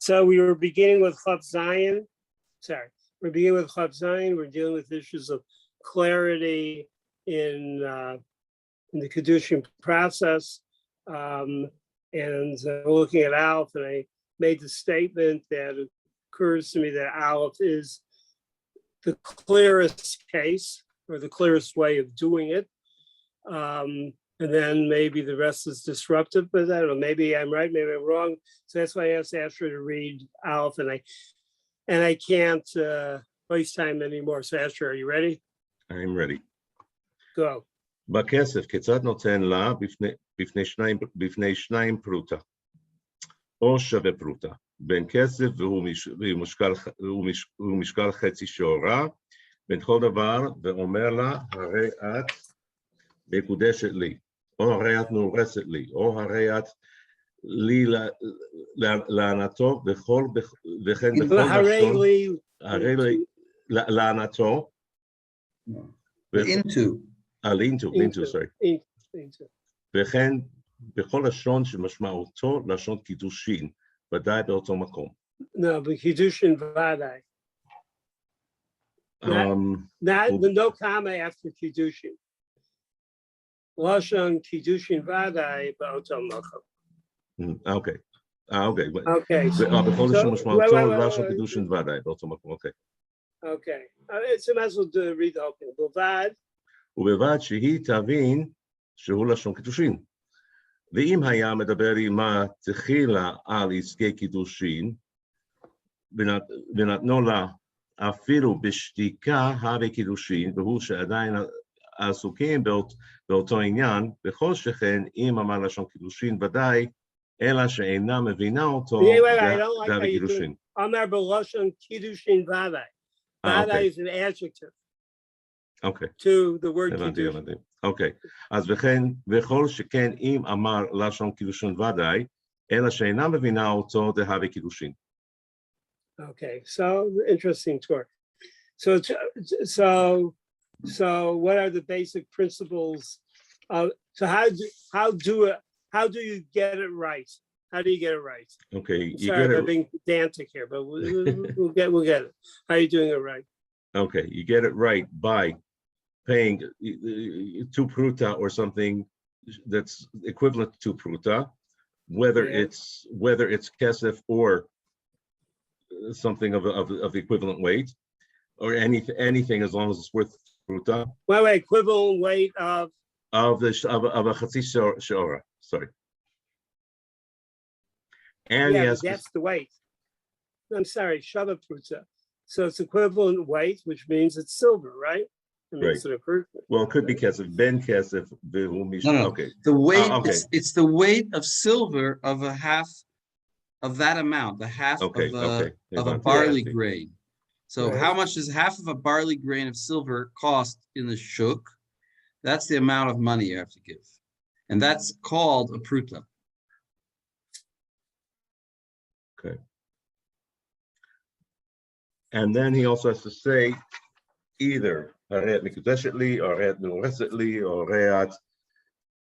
So we were beginning with Chav Zion. Sorry, we're beginning with Chav Zion. We're dealing with issues of clarity in the Kedushin process. And we're looking at Aleph, and I made the statement that it occurs to me that Aleph is the clearest case or the clearest way of doing it. And then maybe the rest is disruptive, but I don't know, maybe I'm right, maybe I'm wrong. So that's why I asked Asher to read Aleph, and I can't waste time anymore. So Asher, are you ready? I'm ready. Go. בכסף, כיצד נותן לה בפני שניים פרוטה, או שווה פרוטה, בין כסף והוא משקל חצי שעורה, בין כל דבר, ואומר לה, הרי את מקודשת לי, או הרי את מאורסת לי, או הרי את לי לענתו, וכן בכל לשון, הרי לי לענתו, into, sorry. וכן בכל לשון שמשמעותו לשון קידושין, ודאי באותו מקום. No, but Kiddushin Vadai. No comma after Kiddushin. Lashon Kiddushin Vadai באותו מקום. Okay. Okay. Okay. בכל לשון משמעותו לשון קידושין ודאי באותו מקום. Okay. Okay. So might as well read the whole thing. בלבד. ובלבד שהיא תבין שהוא לשון קידושין. ואם היה מדבר עמה תחילה על עסקי קידושין, ונתנו לה אפילו בשתיקה הווה קידושין, והוא שעדיין עסוקים באותו עניין, בכל שכן אם אמר לשון קידושין ודאי, אלא שאינה מבינה אותו דהווה קידושין. אמר בלשון קידושין ודאי. Vadai is an adjective. Okay. To the word Kiddushin. Okay. אז וכן, וכל שכן אם אמר לשון קידושין ודאי, אלא שאינה מבינה אותו דהווה קידושין. Okay, so interesting talk. So what are the basic principles? So how do you get it right? How do you get it right? Okay, Sorry, I'm being pedantic here, but we'll get it. How are you doing it right? Okay, you get it right by paying 2 pruta or something that's equivalent to pruta, whether it's kesef or something of the equivalent weight, or anything as long as it's worth pruta. Wait, equivalent weight of a chatzi she'ora. Sorry. And that's the weight. I'm sorry, shava pruta. So it's equivalent weight, which means it's silver, right? I mean, right. Well, it could be kesef, ben kesef, no. Okay. The weight, it's the weight of silver of a half of that amount, the half of a barley grain. So how much does half of a barley grain of silver cost in the shuk? That's the amount of money you have to give. And that's called a pruta. Okay. And then he also has to say either Haret Mikudeshetli or Haret Nuresetli or Haret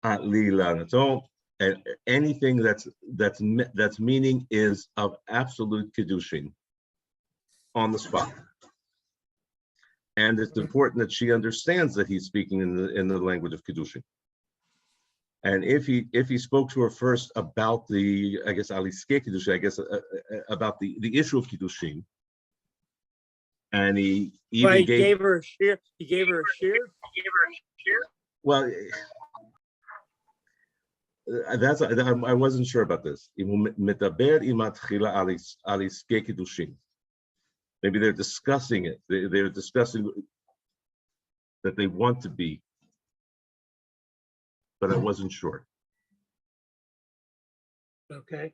Atli Lanato, and anything that's meaning is of absolute Kiddushin on the spot. And it's important that she understands that he's speaking in the language of Kiddushin. And if he spoke to her first about the, I guess, Aliske Kiddushin, I guess, about the issue of Kiddushin, and he even gave her a shear. He gave her a shear. Well, I wasn't sure about this. Maybe they're discussing it. They're discussing that they want to be, but I wasn't sure. Okay.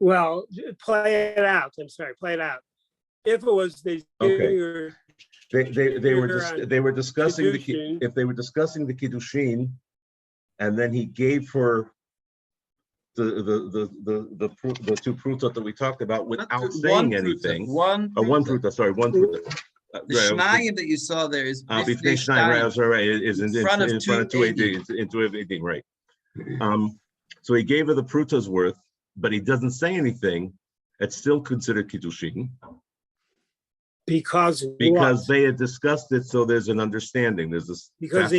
Well, play it out. I'm sorry, play it out. If it was they were discussing Kiddushin. If they were discussing the Kiddushin, and then he gave her the 2 prutot that we talked about without saying anything. One pruta. The Shnayim that you saw there is Bifnei Shnayim, right? I was right. Is in front of 280. Into everything, right? So he gave her the pruta's worth, but he doesn't say anything. It's still considered kiddushin because they had discussed it. So there's an understanding. There's this there's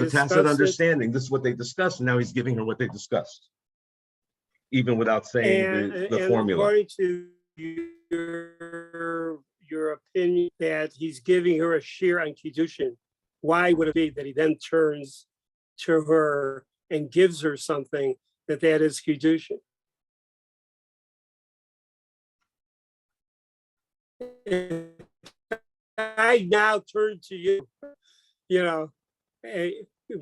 a tacit understanding. This is what they discussed, and now he's giving her what they discussed, even without saying the formula. According to your opinion that he's giving her a share on kiddushin, why would it be that he then turns to her and gives her something that is kiddushin? I now turn to you,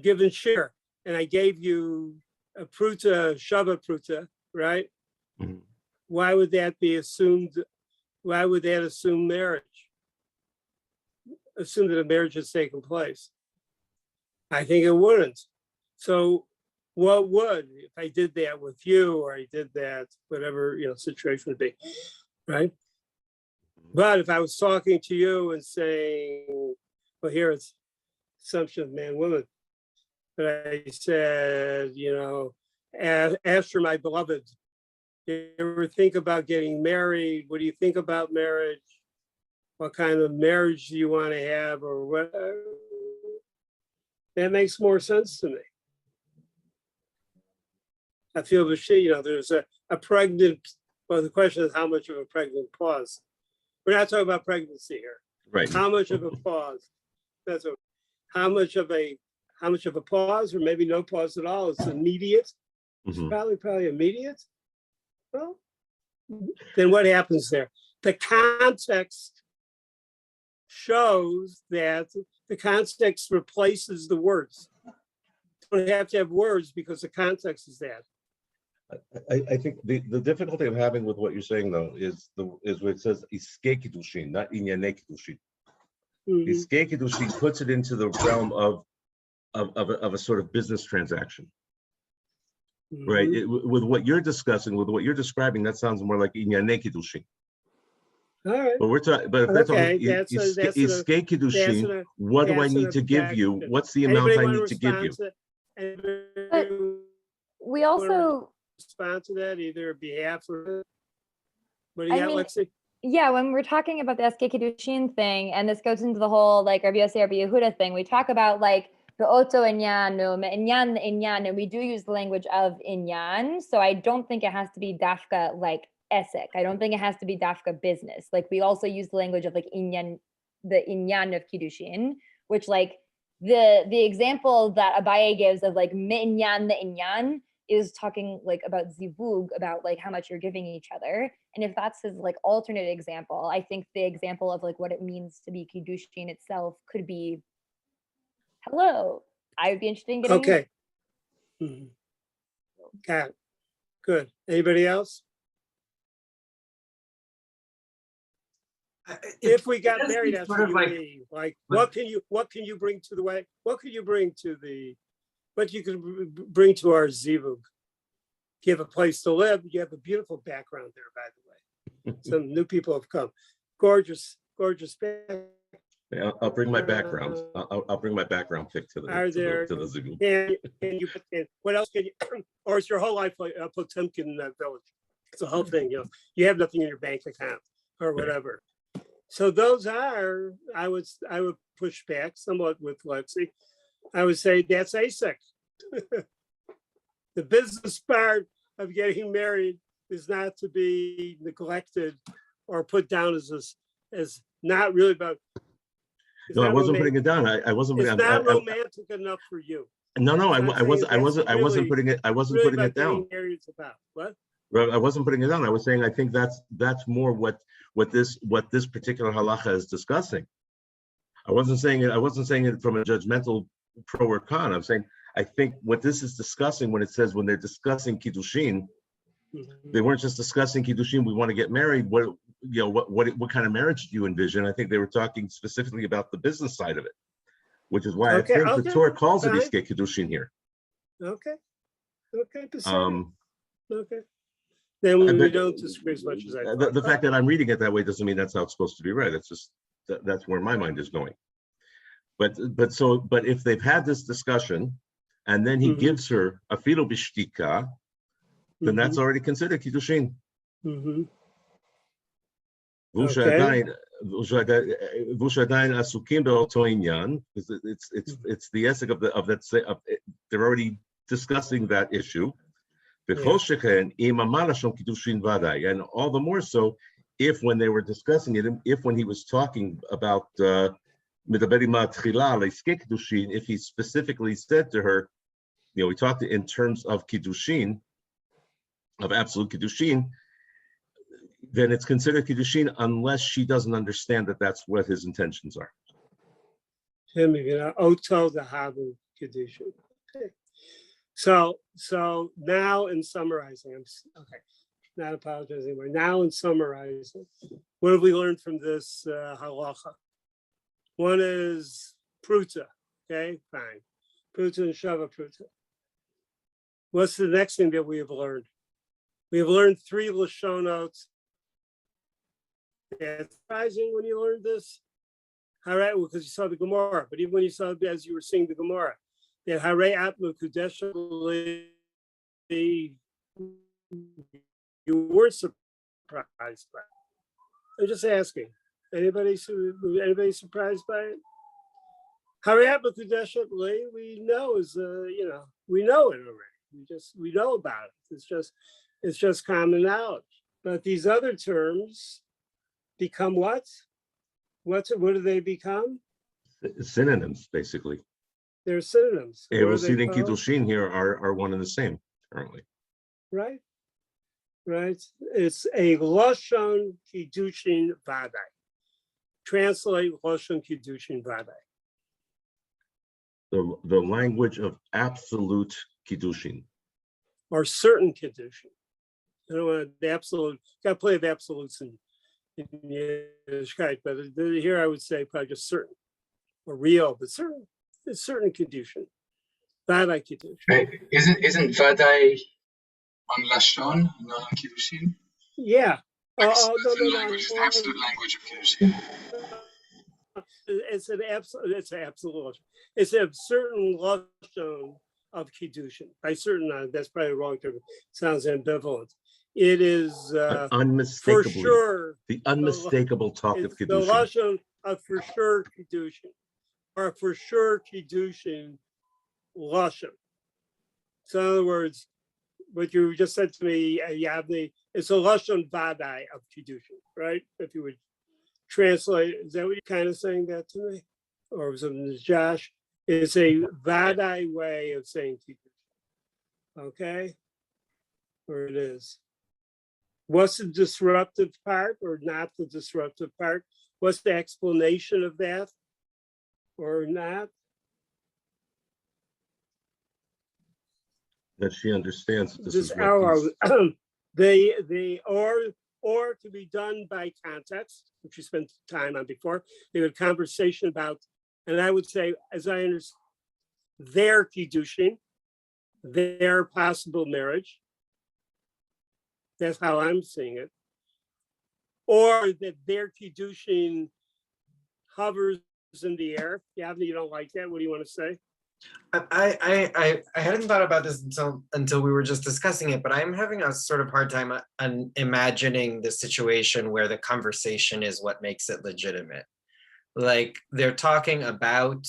given share, and I gave you a pruta, Shabbat pruta, right? Mm-hmm. Why would that be assumed? Why would that assume marriage? Assume that a marriage has taken place? I think it wouldn't. So what would, if I did that with you, or I did that, whatever, situation would be, right? But if I was talking to you and saying, well, here it's assumption of man, woman, but I said, Asher, my beloved, you ever think about getting married? What do you think about marriage? What kind of marriage do you want to have, or what? That makes more sense to me. I feel there's a pregnant, well, the question is how much of a pregnant pause. We're not talking about pregnancy here. Right. How much of a pause? How much of a pause, or maybe no pause at all? It's immediate. It's probably immediate. Well, then what happens there? The context shows that the context replaces the words. You don't have to have words because the context is that. I think the difficulty I'm having with what you're saying though is where it says iskei kiddushin, not inyanei kiddushin. Iskei kiddushin puts it into the realm of a sort of business transaction, right? With what you're discussing, with what you're describing, that sounds more like inyanei kiddushin. All right. But we're talking. But if that's okay, iskei kiddushin, what do I need to give you? What's the amount I need to give you? We also respond to that, either behalf or what do you got, Lexi? Yeah, when we're talking about the Eskei Kiddushin thing, and this goes into the whole like Rabbi Yossi, Rabbi Yehuda thing, we talk about like the Oto Inyanu, Inyan, and we do use the language of Inyan. So I don't think it has to be dafka like Esek. I don't think it has to be dafka business. Like we also use the language of like Inyan, the Inyan of Kiddushin, which like the example that Abaye gives of like Me'inyan the Inyan is talking like about zivug, about like how much you're giving each other. And if that's his like alternate example, I think the example of like what it means to be kiddushin itself could be, hello, I would be interested in getting. Okay. Got it. Good. Anybody else? If we got married after you leave, like what can you bring to the way? What can you bring to the? What you can bring to our zivug? You have a place to live. You have a beautiful background there, by the way. Some new people have come. Gorgeous background. Yeah, I'll bring my background. I'll bring my background pic to the zivug. And what else can you? Or is your whole life like Potemkin village? It's a whole thing. You have nothing in your bank account or whatever. So those are. I would push back somewhat with Lexi. I would say that's ASEC. The business part of getting married is not to be neglected or put down as not really about. No, I wasn't putting it down. I wasn't. It's not romantic enough for you. No, I wasn't putting it. I wasn't putting it down. It's about what? I wasn't putting it down. I was saying I think that's more what this particular halacha is discussing. I wasn't saying it from a judgmental pro or con. I'm saying I think what this is discussing when they're discussing kiddushin, they weren't just discussing kiddushin. We want to get married. What kind of marriage do you envision? I think they were talking specifically about the business side of it, which is why I think the Torah calls it iskei kiddushin here. Okay. Okay. Then we don't disagree as much as I thought. The fact that I'm reading it that way doesn't mean that's how it's supposed to be read. It's just that's where my mind is going. But if they've had this discussion, and then he gives her a filo bishtika, then that's already considered kiddushin. Vushadain asukim be'oto inyan, because it's the essence of that. They're already discussing that issue. And all the more so if when they were discussing it, when he was talking about if he specifically said to her, we talked in terms of kiddushin, of absolute kiddushin, then it's considered kiddushin unless she doesn't understand that that's what his intentions are. Oto the habu kiddushin. So now in summarizing, I'm okay, not apologizing anymore. Now in summarizing, what have we learned from this halacha? One is pruta, okay, fine. Pruta and shava pruta. What's the next thing that we have learned? We have learned 3 lashonot. It's surprising when you learned this. All right, well, because you saw the Gemara, but even when you saw it as you were seeing the Gemara, that Hare Atma Kudesha, you weren't surprised by it. I'm just asking. Anybody surprised by it? Hare Atma Kudesha, we know is we know it already. We know about it. It's just common knowledge. But these other terms become what? What do they become? Synonyms, basically. They're synonyms. Erosid and kiddushin here are one and the same currently. Right. It's a lashon kiddushin vadai. Translate lashon kiddushin vadai. The language of absolute kiddushin. Or certain kiddushin. I don't want the absolute. Got to play with absolutes in Yiddishkeit, but here I would say probably just certain or real, but certain. It's certain kiddushin. Vadai kiddushin. Isn't vadai on lashon, not on kiddushin? Yeah. It's the absolute language of kiddushin. It's an absolute. It's a certain lashon of kiddushin. By certain, that's probably the wrong term. It sounds ambivalent. It is unmistakably for sure the unmistakable talk of kiddushin. The lashon of for sure kiddushin, or for sure kiddushin lashon. So in other words, what you just said to me, it's a lashon vadai of kiddushin, right? If you would translate, is that what you're kind of saying that to me? Or was it Josh? It's a vadai way of saying kiddushin. Okay? Where it is. What's the disruptive part or not the disruptive part? What's the explanation of that or not? That she understands that this is what they or to be done by context, which we spent time on before. They had a conversation about, and I would say, as I understand, their kiddushin, their possible marriage. That's how I'm seeing it. Or that their kiddushin hovers in the air. Yavne, you don't like that? What do you want to say? I hadn't thought about this until we were just discussing it, but I'm having a sort of hard time imagining the situation where the conversation is what makes it legitimate. Like they're talking about,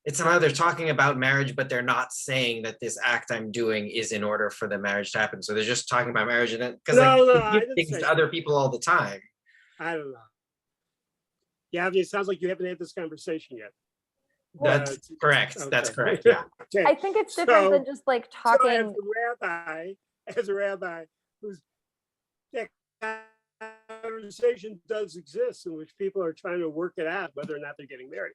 it's somehow they're talking about marriage, but they're not saying that this act I'm doing is in order for the marriage to happen. So they're just talking about marriage, and then because they give things to other people all the time. I don't know. Yeah, it sounds like you haven't had this conversation yet. That's correct. Okay. That's correct. Yeah. Okay. I think it's different than just like talking. So as a rabbi, who's that conversation does exist in which people are trying to work it out whether or not they're getting married.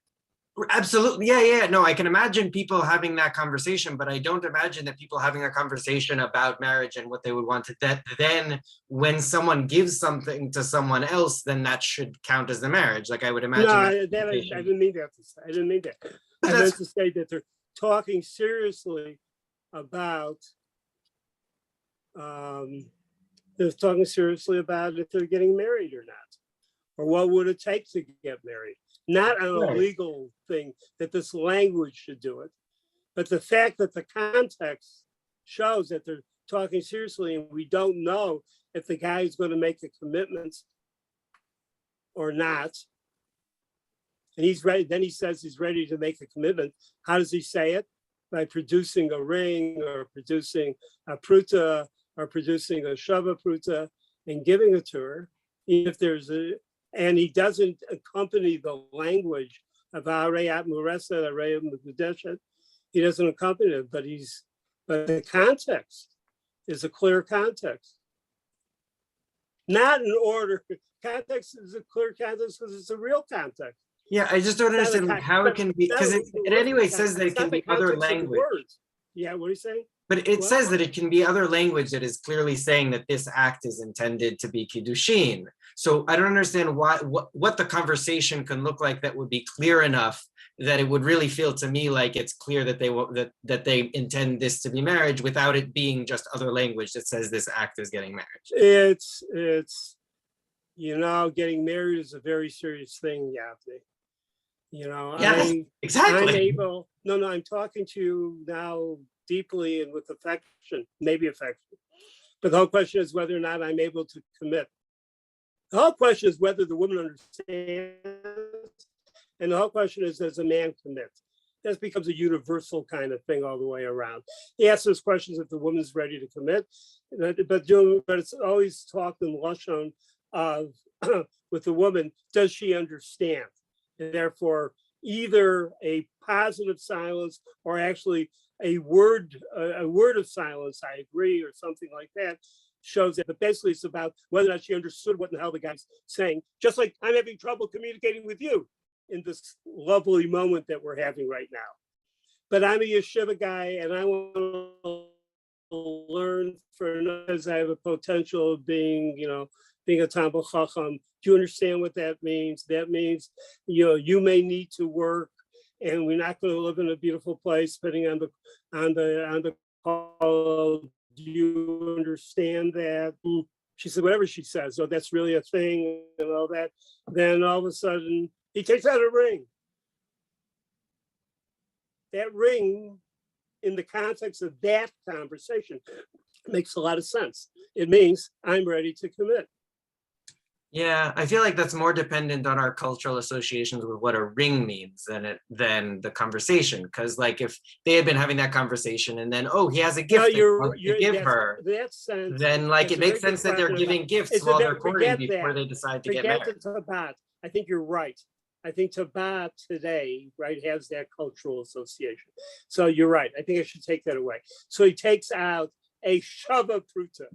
Absolutely. Yeah. No, I can imagine people having that conversation, but I don't imagine that people having a conversation about marriage and what they would want to, that then when someone gives something to someone else, then that should count as the marriage. Like I would imagine. No, I didn't mean that. I didn't mean that. I meant to say that they're talking seriously about They're talking seriously about if they're getting married or not, or what would it take to get married. Not on a Right. legal thing that this language should do it, but the fact that the context shows that they're talking seriously and we don't know if the guy is going to make a commitment or not. And he's ready, then he says he's ready to make a commitment. How does he say it? By producing a ring or producing a pruta or producing a shava pruta and giving it to her. If there's a, and he doesn't accompany the language of Arayat Muresa, Arayat Mukudeshet. He doesn't accompany it, but the context is a clear context. Not in order, context is a clear context because it's a real context. Yeah, I just don't understand how it can be, because it anyway says that it can be other language. Yeah, what are you saying? But it says that it can be other language that is clearly saying that this act is intended to be kiddushin. So I don't understand what the conversation can look like that would be clear enough that it would really feel to me like it's clear that they intend this to be marriage without it being just other language that says this act is getting marriage. It's you know, getting married is a very serious thing, Yavne. You know, yeah, exactly. I'm able, no, I'm talking to you now deeply and with affection, maybe affection. But the whole question is whether or not I'm able to commit. The whole question is whether the woman understands. And the whole question is, does a man commit? This becomes a universal kind of thing all the way around. He asks those questions if the woman's ready to commit, but it's always talked in Lashon of with the woman, does she understand? And therefore, either a positive silence or actually a word of silence, I agree, or something like that, shows that. But basically, it's about whether or not she understood what the hell the guy's saying. Just like I'm having trouble communicating with you in this lovely moment that we're having right now. But I'm a yeshiva guy, and I want to learn because I have a potential of being, being a Talmid Chacham. Do you understand what that means? That means, you may need to work, and we're not going to live in a beautiful place, depending on the call. Do you understand that? She said, whatever she says, so that's really a thing and all that. Then all of a sudden, he takes out a ring. That ring, in the context of that conversation, makes a lot of sense. It means I'm ready to commit. Yeah, I feel like that's more dependent on our cultural associations with what a ring means than the conversation. Because like if they had been having that conversation and then, oh, he has a gift to give her, then like it makes sense that they're giving gifts while they're courting before they decide to get married. Tabat. I think you're right. I think Tabat today, right, has that cultural association. So you're right. I think I should take that away. So he takes out a shava pruta.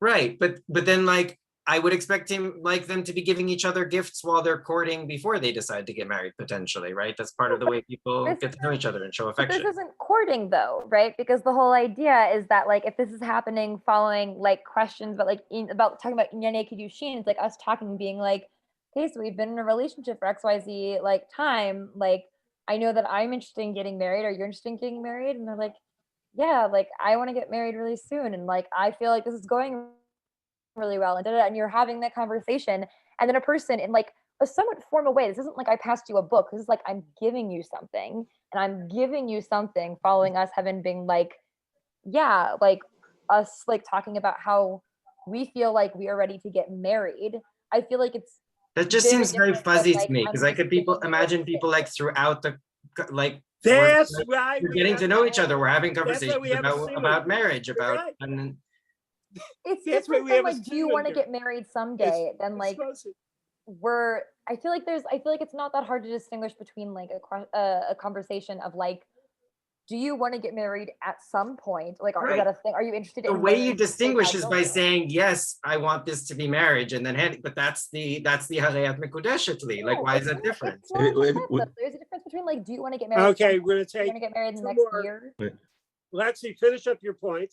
Right, but then like I would expect them to be giving each other gifts while they're courting before they decide to get married, potentially, right? That's part of the way people get to know each other and show affection. This isn't courting though, right? Because the whole idea is that like if this is happening following like questions, but like about talking about Inyane Kiddushin, it's like us talking, being like, okay, so we've been in a relationship for XYZ like time. Like I know that I'm interested in getting married. Are you interested in getting married? And they're like, yeah, like I want to get married really soon, and like I feel like this is going really well, and you're having that conversation, and then a person in like a somewhat formal way. This isn't like I passed you a book. This is like I'm giving you something, and I'm giving you something following us having been like, yeah, like us like talking about how we feel like we are ready to get married. I feel like that just seems very fuzzy to me, because I could imagine people like throughout the like. That's right. We're getting to know each other. We're having conversations about marriage, about. Right. And it's different than like, do you want to get married someday? Then like I feel like it's not that hard to distinguish between like a conversation of like, do you want to get married at some point? Like, is that a thing? Are you interested in the way you distinguish is by saying, yes, I want this to be marriage, and then but that's the Harayat Mekudeshetli. Like, why is that different? There's a difference between like, do you want to get married? Okay, we're gonna get married in the next year. Lexi, finish up your point.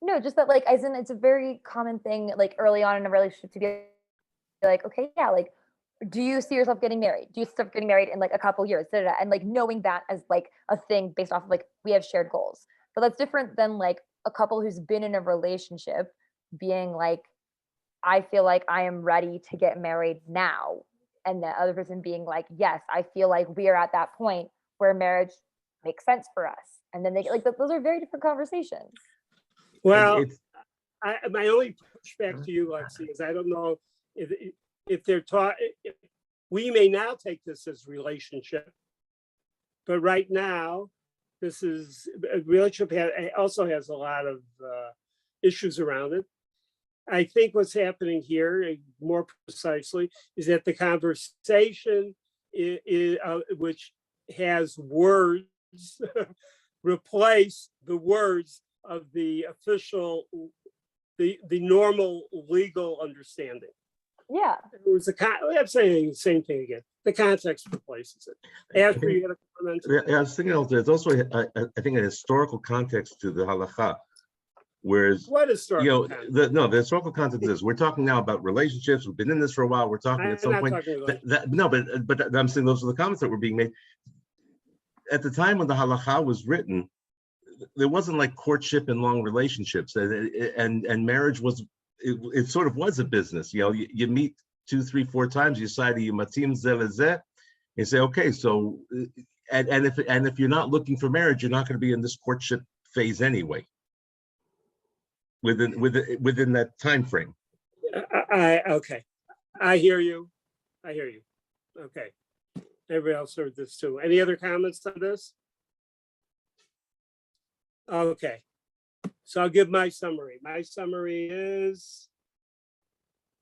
No, just that like, as in it's a very common thing like early on in a relationship to be like, okay, yeah, like, do you see yourself getting married? Do you see yourself getting married in like a couple years? And like knowing that as like a thing based off of like we have shared goals. But that's different than like a couple who's been in a relationship being like, I feel like I am ready to get married now. And the other person being like, yes, I feel like we are at that point where marriage makes sense for us. And then they like, those are very different conversations. Well, It's- my only pushback to you, Lexi, is I don't know if they're taught, we may now take this as relationship, but right now, this is a relationship also has a lot of issues around it. I think what's happening here, more precisely, is that the conversation which has words replace the words of the official, the normal legal understanding. Yeah. It was I'm saying the same thing again. The context replaces it. After you had a comment. Yeah, I was thinking also, there's also, I think, a historical context to the halakha. Whereas, What is you know, the historical context is, we're talking now about relationships. We've been in this for a while. We're talking at some point. But I'm saying those are the comments that were being made. At the time when the halakha was written, there wasn't like courtship and long relationships, and marriage was, it sort of was a business. You know, you meet 2, 3, 4 times, you decide you matim zelezeh, you say, okay, so, and if you're not looking for marriage, you're not going to be in this courtship phase anyway. Within that time frame. Okay, I hear you. Okay, everybody else heard this too. Any other comments on this? Okay, so I'll give my summary. My summary is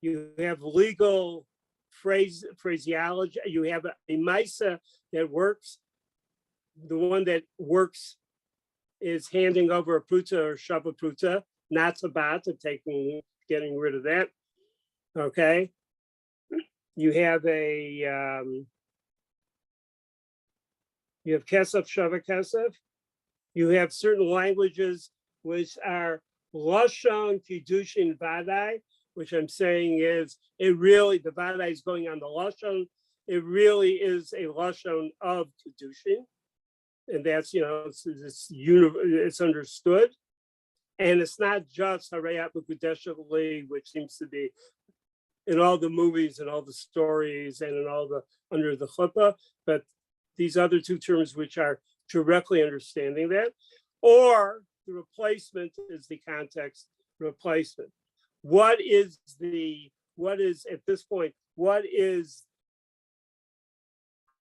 you have legal phraseology. You have a Misa that works. The one that works is handing over a pruta or shava pruta, not tabat, getting rid of that. Okay. You have you have kesef, shava kesef. You have certain languages which are lashon, kiddushin, vadai, which I'm saying is, it really, the vadai is going on the lashon. It really is a lashon of kiddushin. And that's, you know, it's understood. And it's not just Harayat Mukudeshali, which seems to be in all the movies and all the stories and in all the under the chuppah, but these other two terms which are directly understanding that, or the replacement is the context replacement. What is at this point, how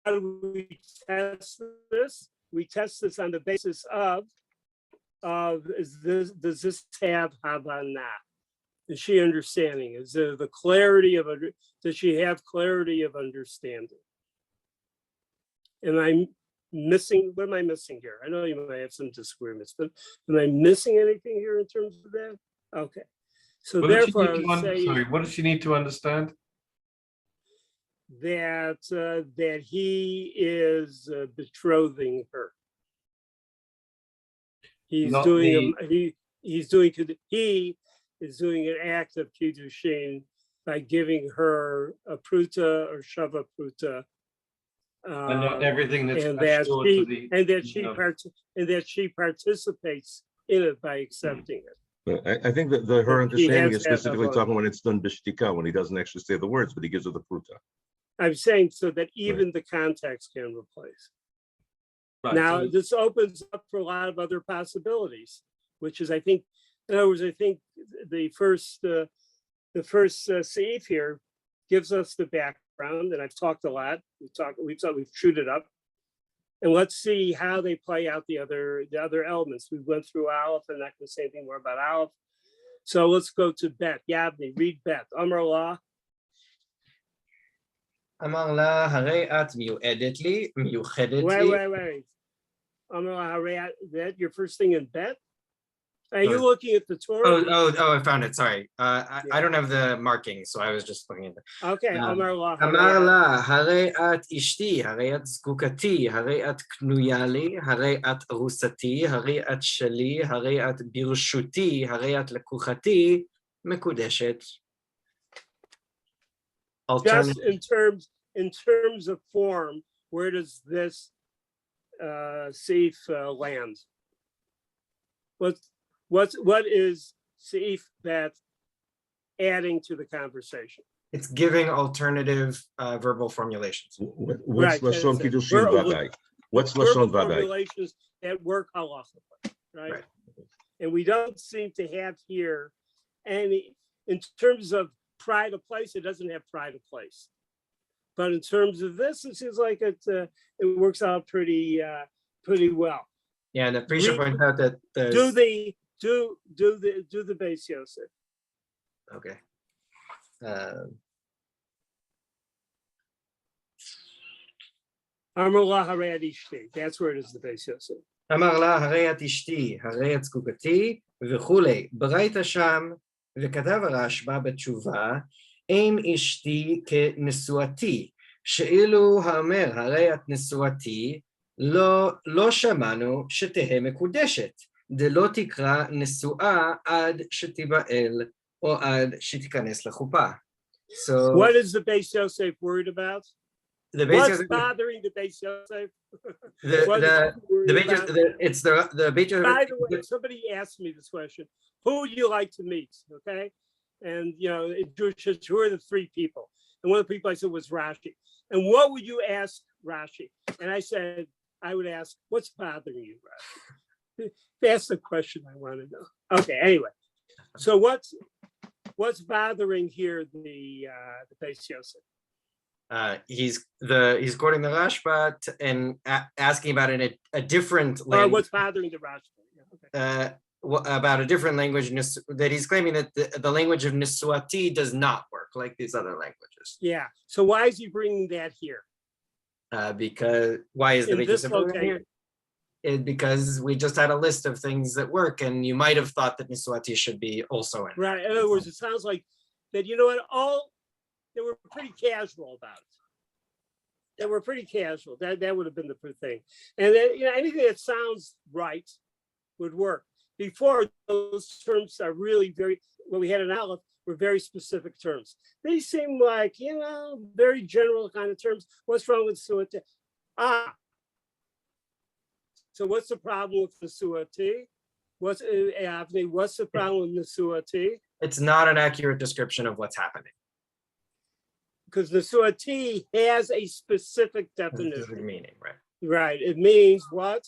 do we test this? We test this on the basis of does this have Havana? Is she understanding? Is there the clarity of, does she have clarity of understanding? Am I missing, what am I missing here? I know you might have some disagreements, but am I missing anything here in terms of that? Okay. So therefore, I would say, sorry, what does she need to understand? That he is betrothing her. He is doing an act of kiddushin by giving her a pruta or shava pruta. And not everything that's and that she participates in it by accepting it. I think that her understanding is specifically talking when it's done bishtika, when he doesn't actually say the words, but he gives her the pruta. I'm saying so that even the context can replace. Right. Now, so this opens up for a lot of other possibilities, which is, I think, in other words, I think the first seif here gives us the background, and I've talked a lot. We've chewed it up, and let's see how they play out the other elements. We went through Aleph, and not going to say anything more about Aleph. So let's go to Bet. Yavni, read Bet. Amar Allah. אמר לה, הרי את מיועדת לי, מיוחדת לי. Wait. Amar Allah, הרי that your first thing in Bet? Are you looking at the Torah? Oh, I found it. Sorry. I don't have the marking, so I was just looking at it. Okay, Amar Allah. אמר לה, הרי את אשתי, הרי את זקוקתי, הרי את קנויה לי, הרי את ארוסתי, הרי את שלי, הרי את ברשותי, הרי את לקוחתי, מקודשת. Just in terms of form, where does this seif land? What is seif Bet adding to the conversation. It's giving alternative verbal formulations. What's Right, Lashon that's it. Kiddushin Verbal- Vadai? What's Verbal Lashon Vadai? formulations that work halachically, right? Right. And we don't seem to have here any, in terms of pride of place, it doesn't have pride of place. But in terms of this, it seems like it works out pretty well. Yeah, and the Prisha points out that Do the Beis Yosef. okay. Amar la harei ishti. That's where it is, the Beis Yosef. אמר לה, הרי את אשתי, הרי את זקוקתי, וכולי. ברייתא שם, וכתב הרשב"א בתשובה, אין אשתי כנשואתי, שאילו האומר, הרי את נשואתי, לא שמענו שתהא מקודשת, דלא תקרא נשואה עד שתיבעל, או עד שתיכנס לחופה. So, What is the Beis Yosef worried about? the Beis What's Yosef, bothering the Beis Yosef? the Beis Yosef, it's the Beis Yosef. By the way, somebody asked me this question: who would you like to meet? Okay, and in Jewish history, who are the three people? And one of the people I said was Rashi. And what would you ask Rashi? And I said, I would ask, what's bothering you, Rashi? That's the question I want to know. Okay, anyway, so what's bothering here the Beis Yosef? He's quoting the Rashba and asking about a different language. What's bothering the Rashba? Yeah, okay. About a different language that he's claiming that the language of Nisuati does not work like these other languages. Yeah. So why is he bringing that here? Because why is the In Beis this Yosef bringing it here? Because we just had a list of things that work, and you might have thought that Nisuati should be also in. Right. In other words, it sounds like that. You know what? They were pretty casual about it. They were pretty casual. That would have been the thing. And then, anything that sounds right would work. Before, those terms are really what we had in Aleph were very specific terms. They seem like, very general kind of terms. What's wrong with Suati? So what's the problem with the Suati? What's the problem with the Suati? It's not an accurate description of what's happening. Because the Suati has a specific definition. Meaning, right? Right. It means what?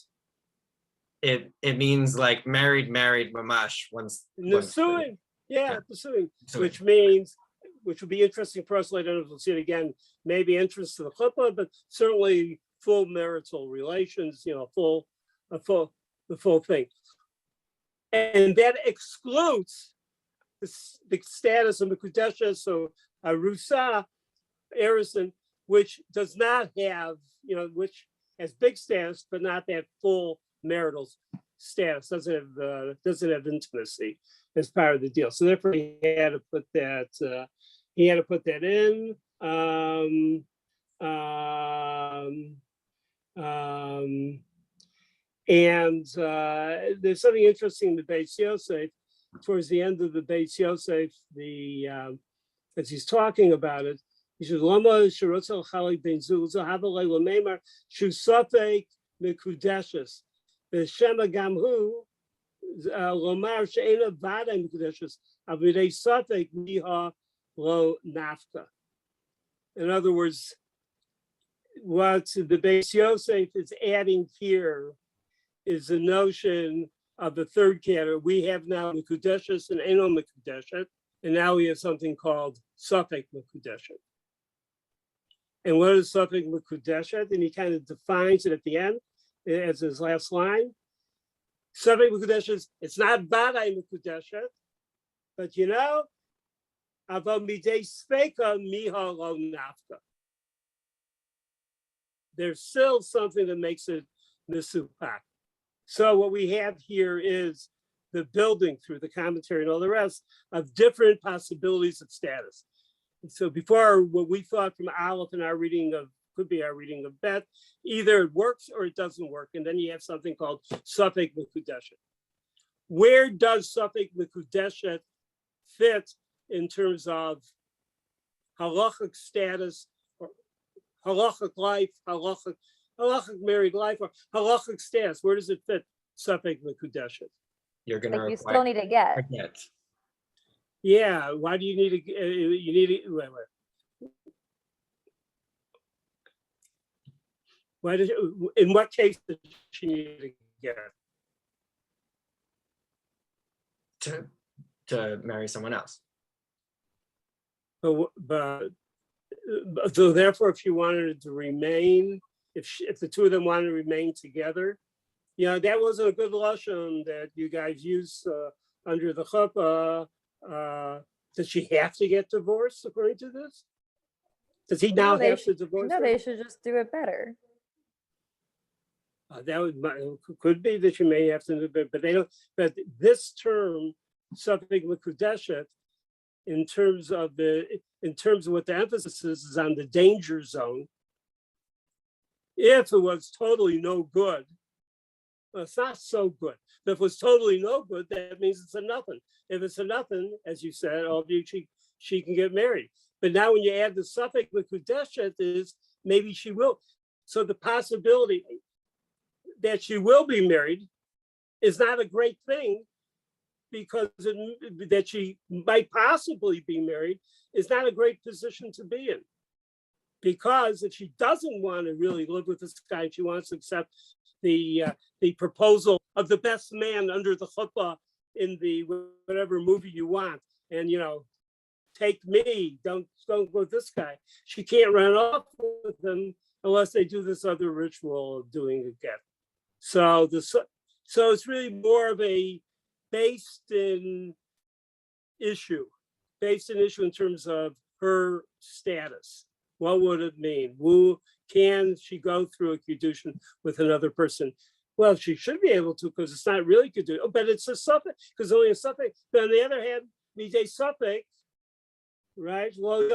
It means like married, mamash. Nisuin. Yeah, nisuin. Nisuin. Which would be interesting for us later. We'll see it again. Maybe entrance to the chuppah, but certainly full marital relations. The full thing. And that excludes the status of Mekudesha, so Rusa, Arison, which does not have, which has big status, but not that full marital status, doesn't have intimacy as part of the deal. So therefore he had to put that in. And there's something interesting in the Beis Yosef. Towards the end of the Beis Yosef, as he's talking about it, he says, "Lama shirotzel chalik ben zuzah havalei lameimar shusafek mekudeshes b'shema gamhu lomar she'ena vadei mekudeshes avidei safek miha lo nafka." In other words, what the Beis Yosef is adding here is the notion of the third category. We have now Mekudeshes and Eno Mekudeshet, and now we have something called Safek Mekudeshet. And what is Safek Mekudeshet? And he kind of defines it at the end as his last line. Safek Mekudeshet, it's not Vadai Mekudeshet, but Ava Midei Sveka Miha Lo Nafka. There's still something that makes it Misupak. So what we have here is the building through the commentary and all the rest of different possibilities of status. And so before, what we thought from Aleph and could be our reading of Bet, either it works or it doesn't work. And then you have something called Safek Mekudeshet. Where does Safek Mekudeshet fit in terms of halachic status, or halachic life, halachic married life, or halachic status? Where does it fit? Safek Mekudeshet. You're gonna you still need to get. Yeah, why do you need to, you need to, wait. Why does, in what case does she need to get it? To marry someone else. But so therefore, if she wanted it to remain, if the two of them wanted to remain together, that wasn't a good lashon that you guys use under the chuppah. Does she have to get divorced according to this? Does he now have to divorce No, her? they should just do it better. That could be that you may have to do it, but they don't. But this term, suffix mekudeshet, in terms of what the emphasis is on the danger zone. If it was totally no good, well, it's not so good. But if it was totally no good, that means it's a nothing. If it's a nothing, as you said, she can get married. But now when you add the suffix mekudeshet, is maybe she will. So the possibility that she will be married is not a great thing, because that she might possibly be married is not a great position to be in. Because if she doesn't want to really live with this guy, she wants to accept the proposal of the best man under the chuppah in the whatever movie you want, and take me, don't go with this guy. She can't run off with him unless they do this other ritual of doing a get. So it's really more of a based in issue in terms of her status. What would it mean? Can she go through a kedushin with another person? Well, she should be able to, because it's not really kedushin, but it's a suffix, because only a suffix. But on the other hand, midei suffix, right? Lo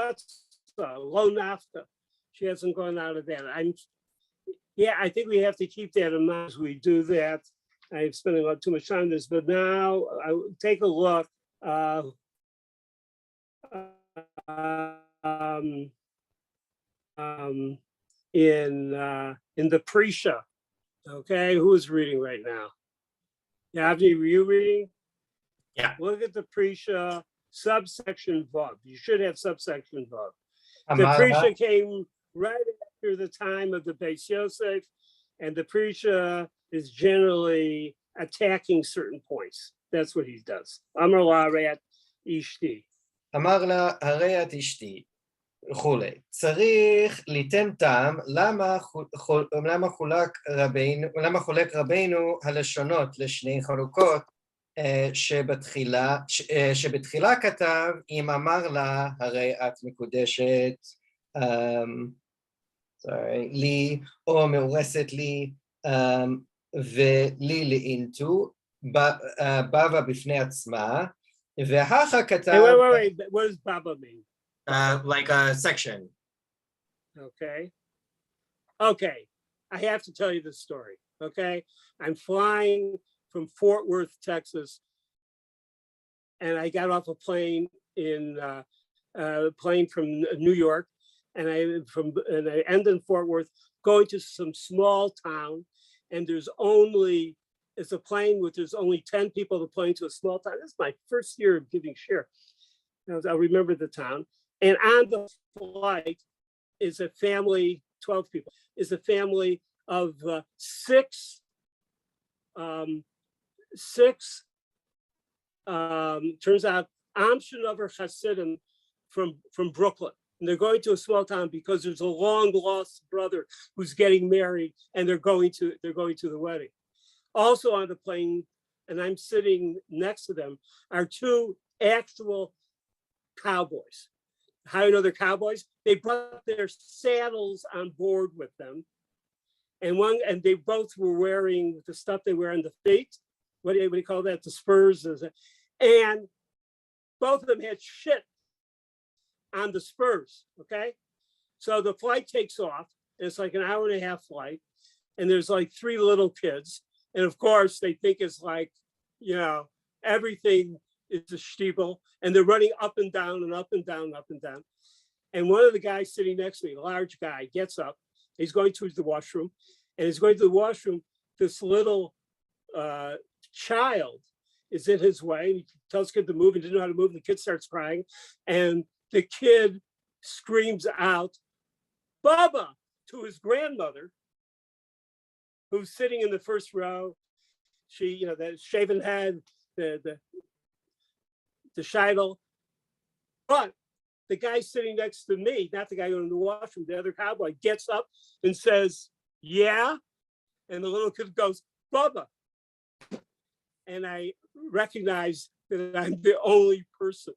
nafta. She hasn't gone out of that. I think we have to keep that in mind as we do that. I'm spending too much time on this, but now I take a look. In the Prisha. Okay, who's reading right now? Yavni, were you reading? Yeah. Look at the Prisha subsection Vav. You should have subsection Vav. The Prisha came right after the time of the Beis Yosef, and the Prisha is generally attacking certain points. That's what he does. Amar la hareat ishti. Amar la hareat ishti. וכולי. צריך ליתן טעם למה חולק רבינו הלשונות לשני חלוקות שבתחילה כתב אם אמר לה הרי את מקודשת לי או מאורסת לי ולי לאינטו בבא בפני עצמה והכה כתב... Wait, what does Baba mean? Like a section. Okay. I have to tell you this story. Okay. I'm flying from Fort Worth, Texas, and I got off a plane from New York, and I end in Fort Worth, going to some small town, and it's a plane with there's only 10 people to plane to a small town. This is my first year of giving share. I'll remember the town. And on the flight is a family, 12 people, is a family of six turns out Amshinover Hasidim from Brooklyn. And they're going to a small town because there's a long lost brother who's getting married, and they're going to the wedding. Also on the plane, and I'm sitting next to them, are two actual cowboys. How do you know they're cowboys? They brought their saddles on board with them. And they both were wearing the stuff they wear on the feet. What do you call that? The spurs. And both of them had shit on the spurs, okay? So the flight takes off, and it's like an hour and a half flight. And there's like 3 little kids. And of course, they think it's like, everything is a steeple, and they're running up and down and up and down, up and down. And one of the guys sitting next to me, a large guy, gets up. He's going to the washroom, and he's going to the washroom. This little child is in his way. He tells the kid to move. He didn't know how to move. And the kid starts crying. And the kid screams out, Baba, to his grandmother, who's sitting in the first row. She, the shaven head, the shidel. But the guy sitting next to me, not the guy going to the washroom, the other cowboy, gets up and says, yeah. And the little kid goes, Baba. And I recognize that I'm the only person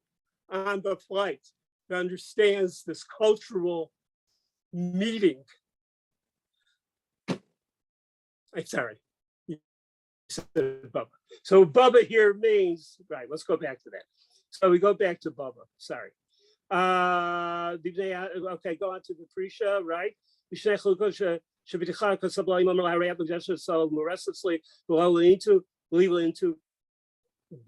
on the flight that understands this cultural meeting. I'm sorry. Bubba. So Bubba here means, right, let's go back to that. So we go back to Bubba, sorry. Okay, go on to the Prisha, right? So mercilessly, we'll into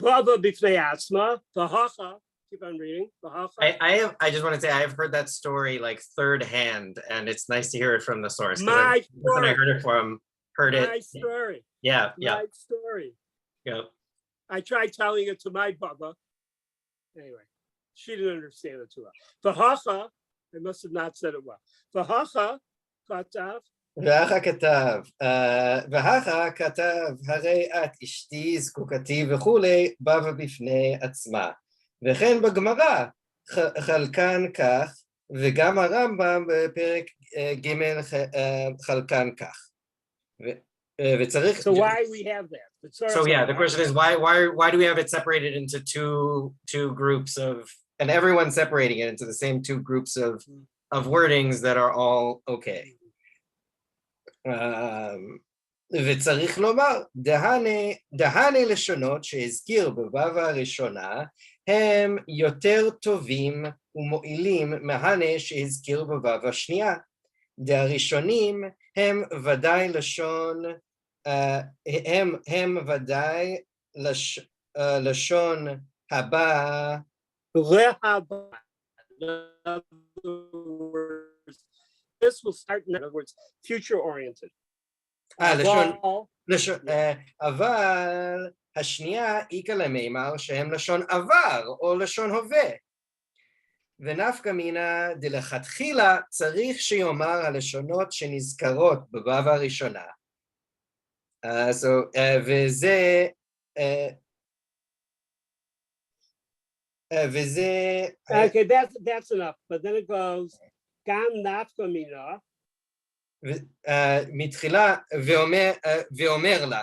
Bubba b'fnei atzma, v'hacha, keep on reading, v'hacha. I just want to say I have heard that story like third hand, and it's nice to hear it from the source. My story. I heard it from, My story. Yeah, My story. Yep. I tried telling it to my Bubba. Anyway, she didn't understand it too well. V'hacha, I must have not said it well. V'hacha, katav. והכה כתב, הרי את אשתי זקוקתי וכולי, בא בפני עצמה. וכן בגמרא, חלקן כך, וגם הרמב"ם בפרק ג' חלקן כך. וצריך... So why we have that? So yeah, the question is why do we have it separated into two groups of, and everyone's separating it into the same two groups of wordings that are all okay. וצריך לומר, דהנה לשונות שהזכיר בבבא הראשונה, הם יותר טובים ומועילים מהנה שהזכיר בבבא השנייה. דהראשונים הם ודאי לשון, הם ודאי לשון הבא. This will start, in other words, future oriented. אבל השנייה איכא למימר שהם לשון עבר או לשון הווה. ונפקא מינה דלכתחילה צריך שיאמר הלשונות שנזכרות בבבא הראשונה. וזה Okay, that's enough. But then it goes, גם נפקא מינה. מתחילה ואומר לה,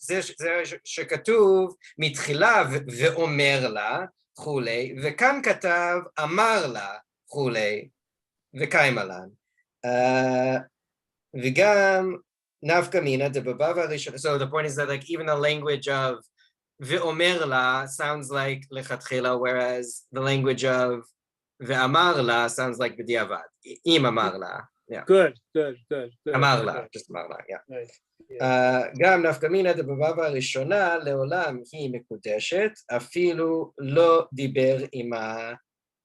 זה שכתוב מתחילה ואומר לה כולי, וכאן כתב אמר לה כולי, וקיימה לן. וגם נפקא מינה דבבבא הראשונה. So the point is that like even the language of ואומר לה sounds like לכתחילה, whereas the language of ואמר לה sounds like בדיעבד. אם אמר לה. Yeah. Good. אמר לה, just אמר לה, yeah. גם נפקא מינה דבבבא הראשונה לעולם היא מקודשת, אפילו לא דיבר עמה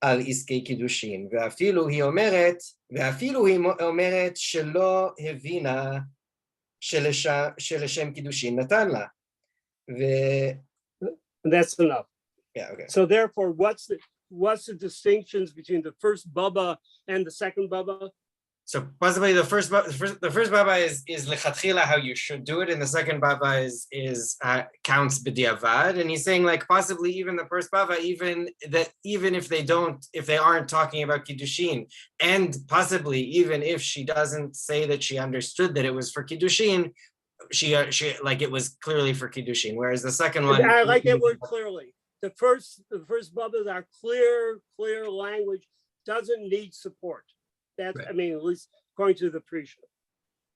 על עסקי קידושין, ואפילו היא אומרת שלא הבינה שלשם קידושין נתן לה. That's enough. Yeah, okay. So therefore, what's the distinctions between the first Baba and the second Baba? So possibly the first Baba is lechatchila how you should do it, and the second Baba is counts b'diavad, and he's saying like possibly even the first Baba, even if they aren't talking about kiddushin, and possibly even if she doesn't say that she understood that it was for kiddushin, she like it was clearly for kiddushin, whereas the second one, I like that word clearly. The first Babas are clear language, doesn't need support. That's, right. I mean, at least according to the Prisha,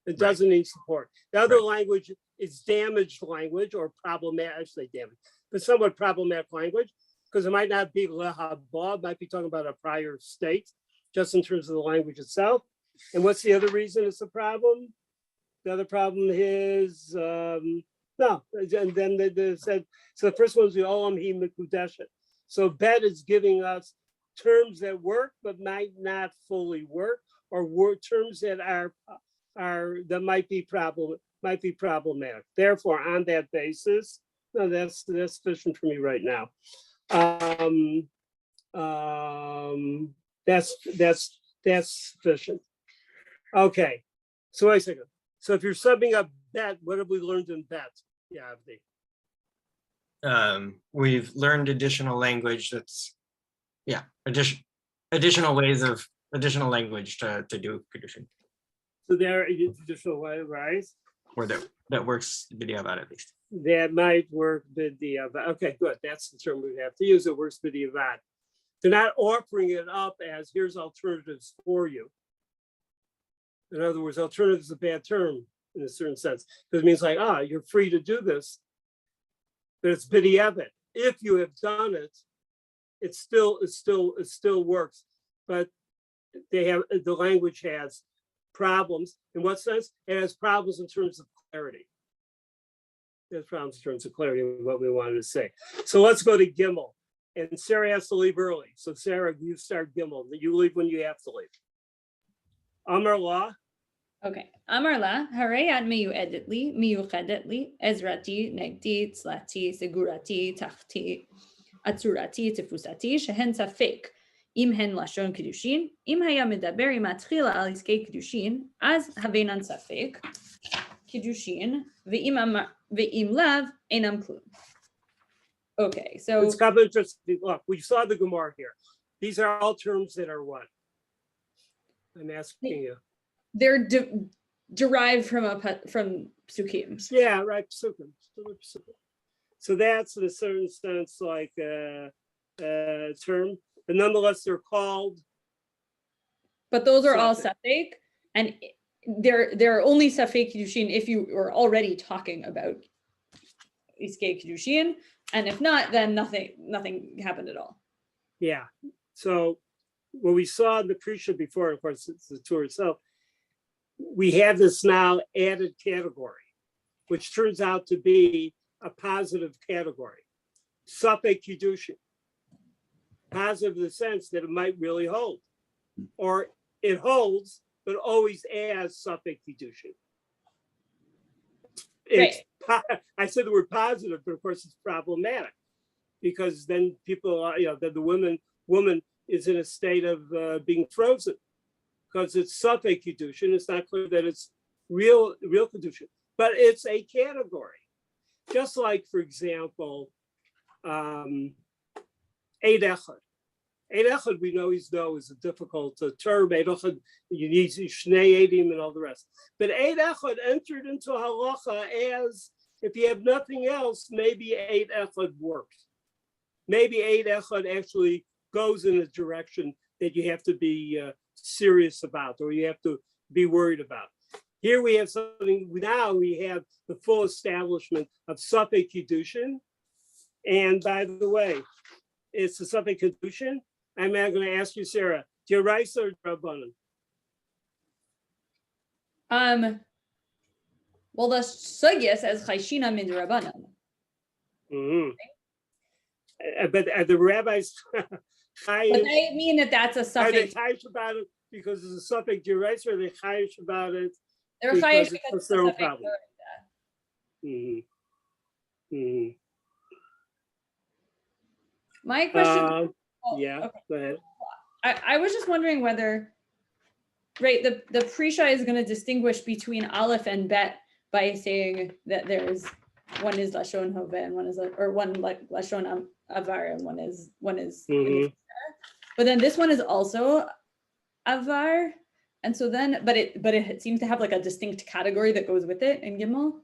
it doesn't need support. The other language is damaged language or problematic, I say damaged, but somewhat problematic language, because it might not be lehabah, it might be talking about a prior state, just in terms of the language itself. And what's the other reason it's a problem? The other problem is, no, and then they said, so the first one was the olam hi mikudeshet. So Bet is giving us terms that work but might not fully work, or terms that are that might be problematic. Therefore, on that basis, no, that's sufficient for me right now. That's sufficient. Okay, so wait a second. So if you're subbing up bet, what have we learned in bet? Yeah, Avdi. We've learned additional language that's, yeah, additional ways of additional language to do Kiddushin. So there, additional way, right? Or that works b'diavad at least. That might work b'diavad. Okay, good. That's the term we have to use. It works b'diavad. They're not offering it up as here's alternatives for you. In other words, alternative is a bad term in a certain sense, because it means like, you're free to do this, but it's b'diavad. If you have done it, it still works, but the language has problems. In what sense? It has problems in terms of clarity. It has problems in terms of clarity of what we wanted to say. So let's go to Gimel. And Sarah has to leave early. So Sarah, you start Gimel. You leave when you have to leave. Amar La. Okay. Amar La, harayat miyu'edet li, miyuchedet li, ezrati, negdi, tzlati, segurati, tachti, atzurati, tifusati, shehen safek. Im hen lashon kedushin, im haya medaber im atchila al iskei kedushin, az havenan safek, kedushin, ve'im lav, enam klum. Okay, so It's kind of interesting. Look, we saw the Gemara here. These are all terms that are what? I'm asking you. they're derived from psukim. Yeah, right. Psukim. So that's in a certain sense like a term, but nonetheless they're called. But those are all safek, and they're only safek kedushin if you were already talking about iskei kedushin, and if not, then nothing happened at all. Yeah. So what we saw in the Prisha before, of course, it's the tour itself. We have this now added category, which turns out to be a positive category. Safek kedushin. Positive in the sense that it might really hold, or it holds, but always as safek kedushin. I said the word positive, but of course it's problematic because then people, that the woman is in a state of being frozen because it's safek kedushin. It's not clear that it's real kedushin, but it's a category. Just like, for example, Eid Echad. Eid Echad, we know is a difficult term. Eid Echad, you need Shnei Eidim and all the rest. But Eid Echad entered into halacha as, if you have nothing else, maybe Eid Echad works. Maybe Eid Echad actually goes in a direction that you have to be serious about, or you have to be worried about. Here we have something, now we have the full establishment of safek kedushin. And by the way, it's a safek kedushin. I'm now going to ask you, Sarah, Deraisa or Drabanan? Well, the sugya says chayshina midrabanan. But the rabbis, But they mean that's a are suffix. they chayish about it because it's a safek deraisa, or are they chayish about it? They're chayish because it's it's a their own suffix. problem. My question. Yeah, okay. go ahead. I was just wondering whether, right, the Prisha is going to distinguish between Aleph and Bet by saying that there's one is Lashon Hove and one is Lashon Avar and one is but then this one is also Avar, and so then but it seems to have like a distinct category that goes with it in Gimel,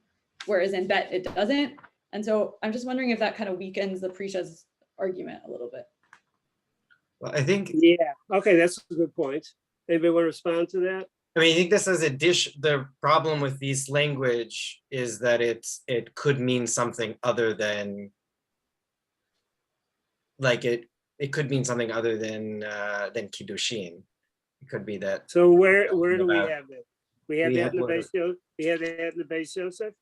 whereas in Bet it doesn't, and so I'm just wondering if that kind of weakens the Prisha's argument a little bit. Well, I think, Yeah, okay, that's a good point. Anybody want to respond to that? I mean, I think this is the problem with this language is that it could mean something other than, like it could mean something other than Kiddushin. It could be that. So where do we have it? We have We that have in the what- base. We have that in the base, Joseph.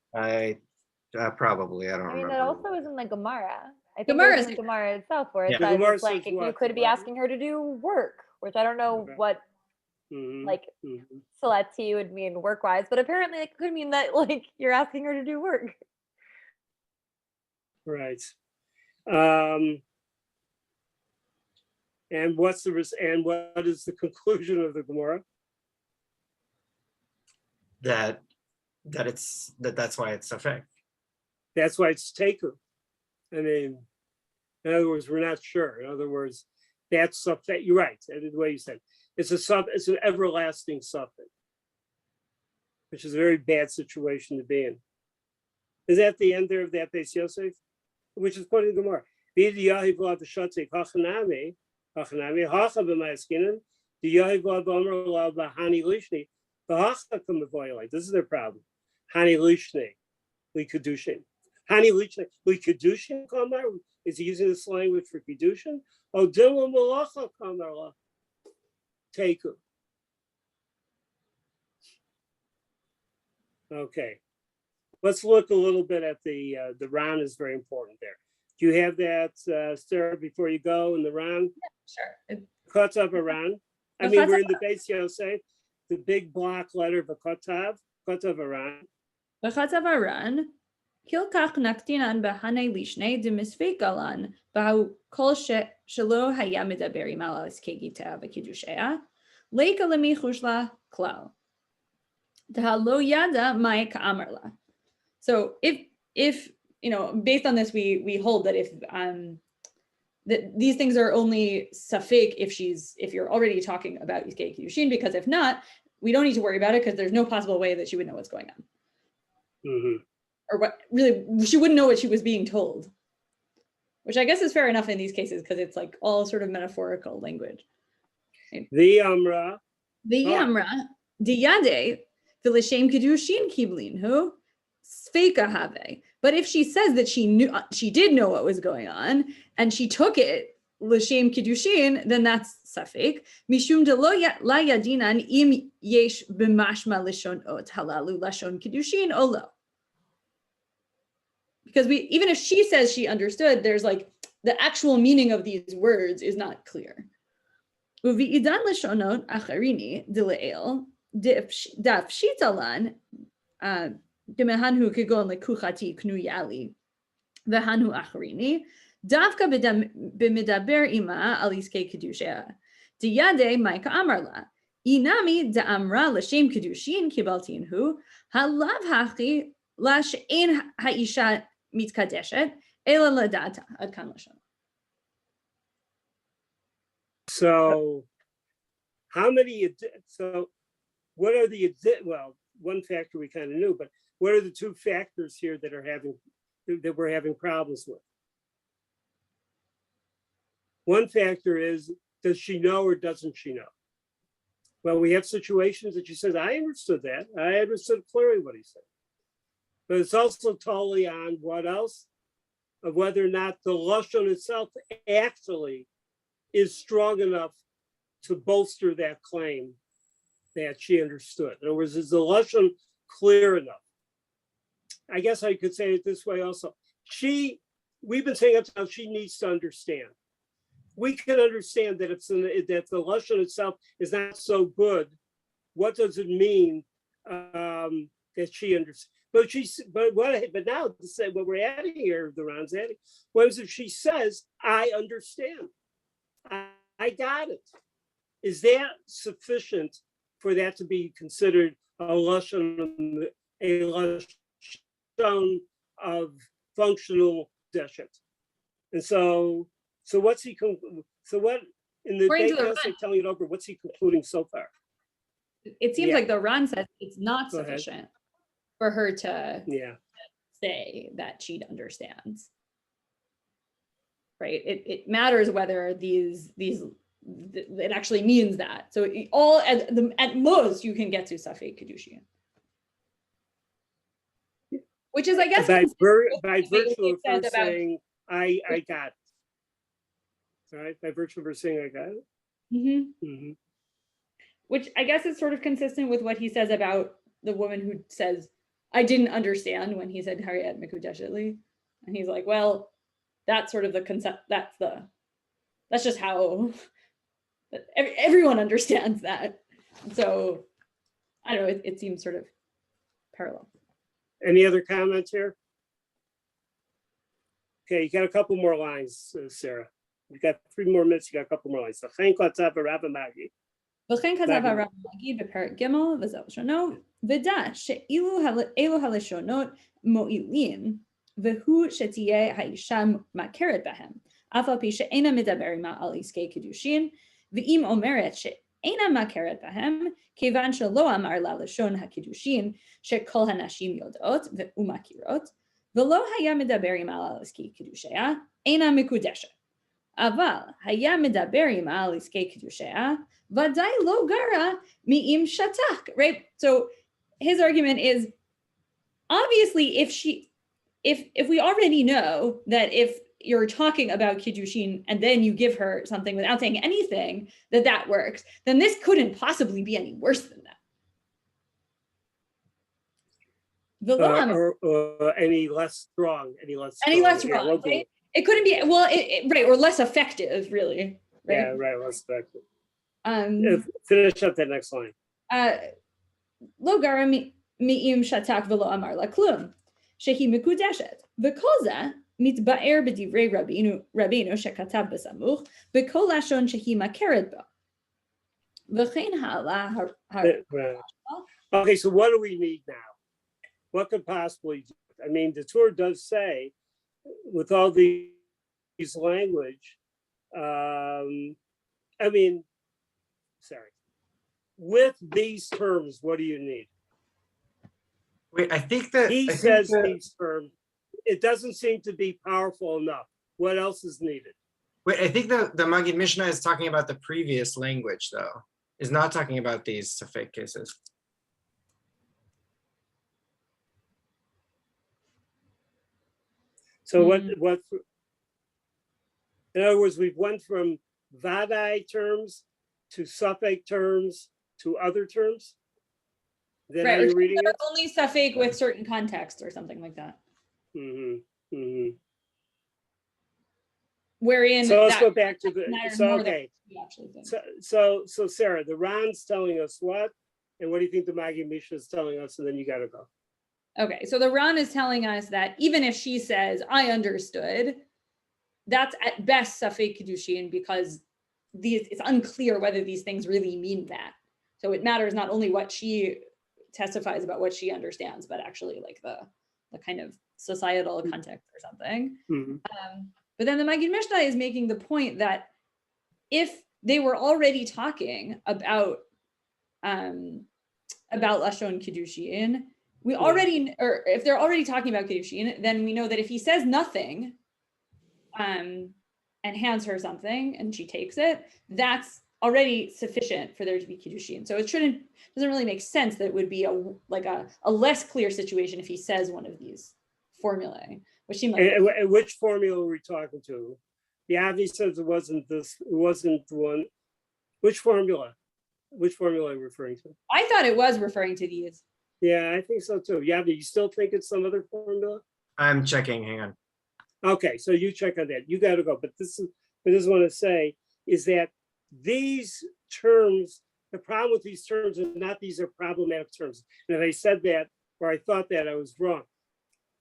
Probably, I don't I mean, remember. that also isn't the Gemara. I think Gemara it's is- in Gemara itself where it Yeah. The says Gemara it's like says you what? could be asking her to do work, which I don't know Okay. what like Salati would mean work-wise, but apparently it could mean that like you're asking her to do work. Right. And what is the conclusion of the Gemara? That's why it's safek. That's why it's taken. I mean, in other words, we're not sure. In other words, that's something. You're right. The way you said it's an everlasting suffix, which is a very bad situation to be in. Is that the end there of that Beis Yosef? Which is quoting the Gemara. This is their problem. Hani lishne, likudushin. Hani lishne, likudushin kamar. Is he using this language for kedushin? Oh, dilu malacha kamar la. Teku. Okay. Let's look a little bit at the Ran is very important there. Do you have that, Sarah, before you go in the Ran? Sure. Kotav Ran. I mean, we're in the Beis Yosef, the big block letter of Kotav Ran. B'chatav Aran, kilkach naktinan b'hanei lishne demisvei galan b'hau kol shelo haya medaber im al kegita v'kidushea leika lemichushla klal. Lo yada mai ka'amarla. So if you know, based on this, we hold that if that these things are only safek if you're already talking about Yiskei Kiddushin, because if not, we don't need to worry about it because there's no possible way that she would know what's going on. Mm-hmm. Or what really, she wouldn't know what she was being told, which I guess is fair enough in these cases because it's like all sort of metaphorical language. The Amra, Diyade, Vilishem Kiddushin Kiblin, who Sfeika have. But if she says that she did know what was going on and she took it l'shem kiddushin, then that's safek. Mishum de lo la yadinan im yesh b'mashma lishon ot halalu lashon kiddushin o lo. Because even if she says she understood, there's like the actual meaning of these words is not clear. Uvi'idan lishonot acharini de le'el daf shitalan demehanhu kegon lekuchati knuyali vehanhu acharini davka b'medaber ima aliskei kedusha diyade maika amarla inami da'amra l'shem kedushin kibaltinhu halav hachi lash ein ha'isha mitkadeshet ela ladata ad kan lashon. So how many, so what are the, well, one factor we kind of knew, but what are the two factors here that we're having problems with? One factor is, does she know or doesn't she know? Well, we have situations that she says, I understood that. I understood clearly what he said. But it's also totally on what else? Of whether or not the Lashon itself actually is strong enough to bolster that claim that she understood. In other words, is the Lashon clear enough? I guess I could say it this way also. We've been saying up to now, she needs to understand. We can understand that that the Lashon itself is not so good. What does it mean that she understands? But now to say what we're adding here, the Ron's adding, was if she says, I understand. I got it. Is that sufficient for that to be considered a lashon of functional deshet? And so what's he? So what in the day telling it over? What's he concluding so far? It seems like the Ran says it's not sufficient for her to say that she understands. Right? It matters whether it actually means that. So at most you can get to Safek Kedushin, which is, I guess, by virtue of her saying, I got it. All right, by virtue of her saying, I got it. Mm-hmm. Mm-hmm. Which I guess is sort of consistent with what he says about the woman who says, I didn't understand when he said Harriet Mekudeshetli. And he's like, well, that's sort of the concept. That's just how everyone understands that. So I don't know, it seems sort of parallel. Any other comments here? Okay, you got a couple more lines, Sarah. You got 3 more minutes, you got a couple more lines. וכן כתב הרב המגיד. וכן כתב הרב המגיד בפרק ג' וזהו שונו, ודע שאילו אלו הלשונות מועילים, והוא שתהיה האישה מכרת בהם, אף על פי שאינה מדבר עמה על עסקי קידושין, ואם אומרת שאינה מכרת בהם, כיוון שלא אמר לה לשון הקידושין, שכל הנשים יודעות ומכירות, ולא היה מדבר עמה על עסקי קידושיה, אינה מקודשת. אבל היה מדבר עמה על עסקי קידושיה, ודאי לא גרה מאם שתק, right? So his argument is, obviously, if we already know that if you're talking about Kiddushin and then you give her something without saying anything, that works, then this couldn't possibly be any worse than that. Or any less strong, any less strong, right? It couldn't be, well, right, or less effective, really. Right? Yeah, right, less effective. Finish up that next line. לא גרה מאם שתק ולא אמר לה כלום, שהיא מקודשת, וכל זה מתבאר בדברי רבינו שכתב בסמוך, בכל לשון שהיא מכרת בו. וכן הלאה. Okay, so what do we need now? What could possibly do? I mean, the Torah does say, with all these language, I mean, sorry. With these terms, what do you need? Wait, I think that he says these terms, it doesn't seem to be powerful enough. What else is needed? Wait, I think the Maggid Mishnah is talking about the previous language, though. Is not talking about these Safek cases. So what, in other words, we've went from Vadai terms to Safek terms to other terms? Then right, are you reading it? Only Safek with certain context or something like that. Wherein so let's go back to the, so okay. So Sarah, the Ran's telling us what? And what do you think the Maggid Mishnah is telling us? And then you got to go. Okay, so the Ran is telling us that even if she says, I understood, that's at best Safek Kiddushin because it's unclear whether these things really mean that. So it matters not only what she testifies about what she understands, but actually like the kind of societal context or something. But then the Maggid Mishnah is making the point that if they were already talking about Lashon Kiddushin, we already, or if they're already talking about Kiddushin, then we know that if he says nothing and hands her something and she takes it, that's already sufficient for there to be Kiddushin. So it doesn't really make sense that it would be a less clear situation if he says one of these formulae, which seemed like. And which formula are we talking to? The Avi says it wasn't the one. Which formula? Which formula are you referring to? I thought it was referring to these. Yeah, I think so too. Yeah, do you still think it's some other formula? I'm checking, hang on. Okay, so you check on that. You got to go. But this is what I want to say is that these terms, the problem with these terms is not these are problematic terms. And if I said that, or I thought that, I was wrong.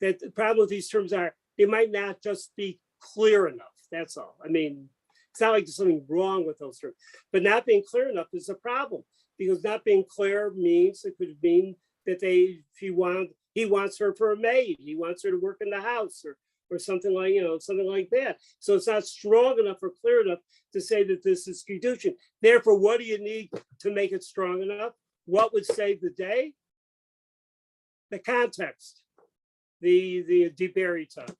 That the problem with these terms are they might not just be clear enough. That's all. I mean, it's not like there's something wrong with those terms, but not being clear enough is a problem because not being clear means it could mean that he wants her for a maid. He wants her to work in the house or something like, something like that. So it's not strong enough or clear enough to say that this is Kiddushin. Therefore, what do you need to make it strong enough? What would save the day? The context, the Diberi time.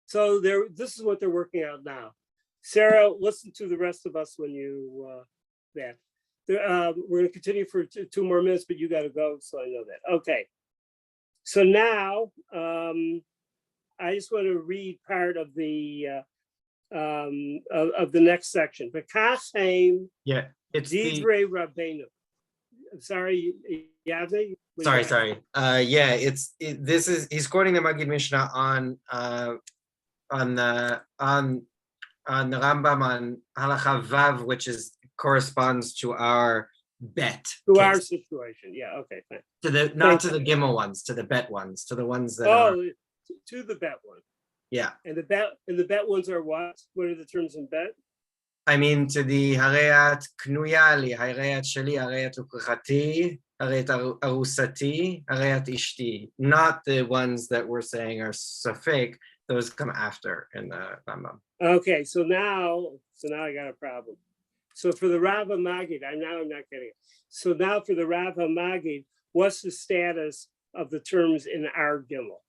So this is what they're working out now. Sarah, listen to the rest of us when you, we're going to continue for 2 more minutes, but you got to go, so I know that. Okay. So now, I just want to read part of the next section. Yeah, it's Divrei Rabbeinu. I'm sorry, Yavne? Sorry. Yeah, he's quoting the Maggid Mishnah on the Rambam on Halacha Vav, which corresponds to our bet. To our situation, yeah, okay, fine. Not to the Gimel ones, to the bet ones, to the ones that are. To the bet one. Yeah. And the bet ones are what? What are the terms in bet? I mean, to the הרי את קנויה לי, הרי את שלי, הרי את לקוחתי, הרי את ארוסתי, הרי את אשתי. Not the ones that we're saying are safek, those come after in the Rambam. Okay, so now I got a problem. So for the Rav HaMagid, I'm not getting it. So now for the Rav HaMagid, what's the status of the terms in our Gimel?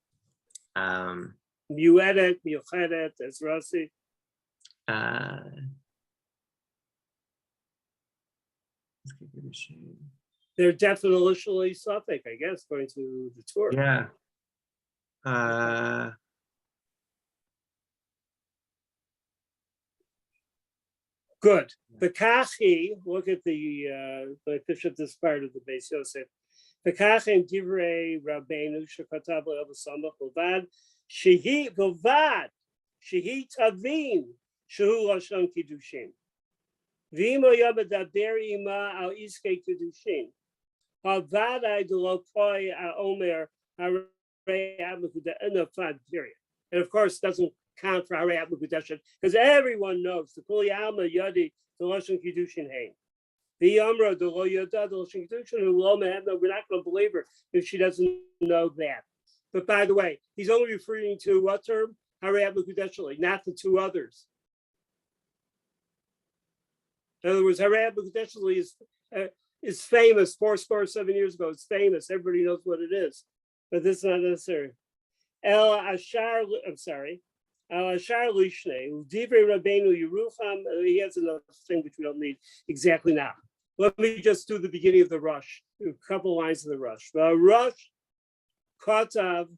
Muedet, Muchedet, Ezrasi. They're definitionally suffix, I guess, according to the Torah. Yeah. Good. The Kachi, look at the finish up this part of the Beis Yosef. The Kachi and Divrei Rabbeinu Shekatav Le'el Samach Levad Shehi Levad Shehi Tavim Shehu Lashon Kiddushin. V'imo Yabadaber Ima Al Iskei Kiddushin. Havadai Delokoi Omer Harei Abmekudah period. And of course, doesn't count for Harei Abmekudeshet because everyone knows the Kuli Alma Yadi the Lashon Kiddushin Hain. The Yamra the Lo Yada the Lashon Kiddushin who Lo Mehem. We're not going to believe her if she doesn't know that. But by the way, he's only referring to what term? Harei Abmekudeshet, not the two others. In other words, Harei Abmekudeshet is famous 7 years ago. It's famous. Everybody knows what it is. But this is not necessary. El Ashar, I'm sorry. El Ashar Lishne, Divrei Rabbeinu Yerucham. He has another thing which we don't need exactly now. Let me just do the beginning of the Rush. A couple lines of the Rush. The Rush Katav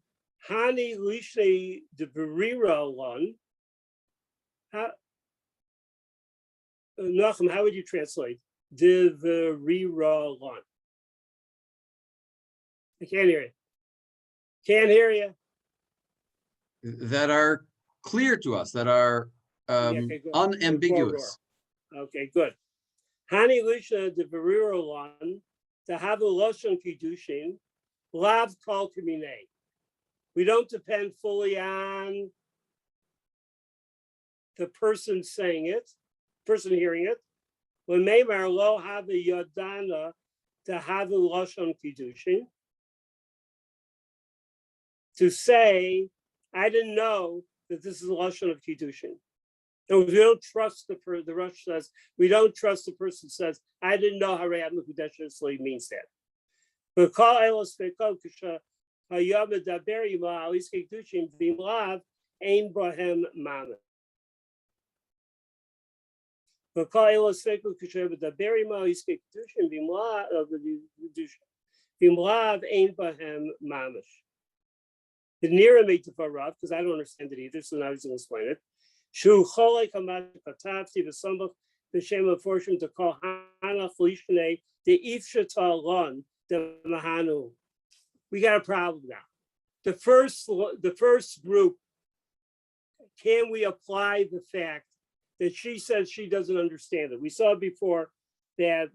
Hani Lishne de Berira Lon. Nachum, how would you translate? Divrira Lon. I can't hear you. Can't hear you. That are clear to us, that are unambiguous. Okay, good. Hani Lisha de Berirolon, to have a Lashon Kiddushin, Lav Kol Kamine. We don't depend fully on the person saying it, person hearing it. When Meimar Lo have a Yodana to have a Lashon Kiddushin, to say, I didn't know that this is a Lashon of Kiddushin. No, we don't trust the Rush says, we don't trust the person who says, I didn't know Harei Abmekudeshet means that. But call Elos Fekol Kisha Hayam Daber Yima Al Iskei Kiddushin V'Imlav Ein Bohem Mama. But call Elos Fekol Kisha Daber Yima Al Iskei Kiddushin V'Imlav Ein Bohem Mamash. The nearer me to Farav, because I don't understand it either, so now he's going to explain it. Shu Cholek Hamat Katavti V'Samach V'Shem of Fortune to call Hana Felishne the Ifshata Lon the Mahanu. We got a problem now. The first group, can we apply the fact that she says she doesn't understand it? We saw before that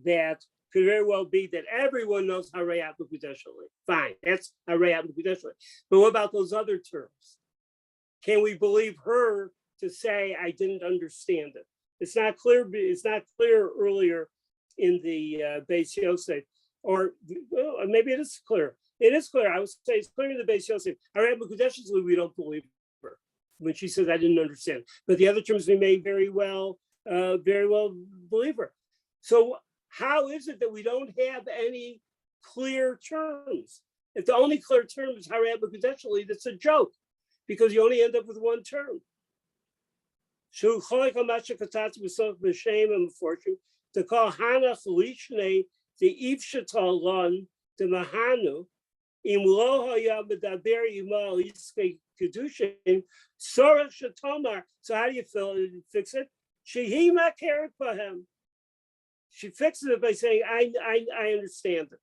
that could very well be that everyone knows Harei Abmekudeshet. Fine, that's Harei Abmekudeshet. But what about those other terms? Can we believe her to say I didn't understand it? It's not clear. It's not clear earlier in the Beis Yosef, or well, maybe it is clear. It is clear. I would say it's clear in the Beis Yosef. Harei Abmekudeshet, we don't believe her when she says I didn't understand. But the other terms we may very well believe her. So how is it that we don't have any clear terms? If the only clear term is Harei Abmekudeshet, that's a joke, because you only end up with one term. To call Hana Felishne the Ifshatalon the Mahanu im lo haya medaber imal iskei kedushin sorach shetomar. So how do you fix it? Shehi makeret bahem. She fixes it by saying, I understand it.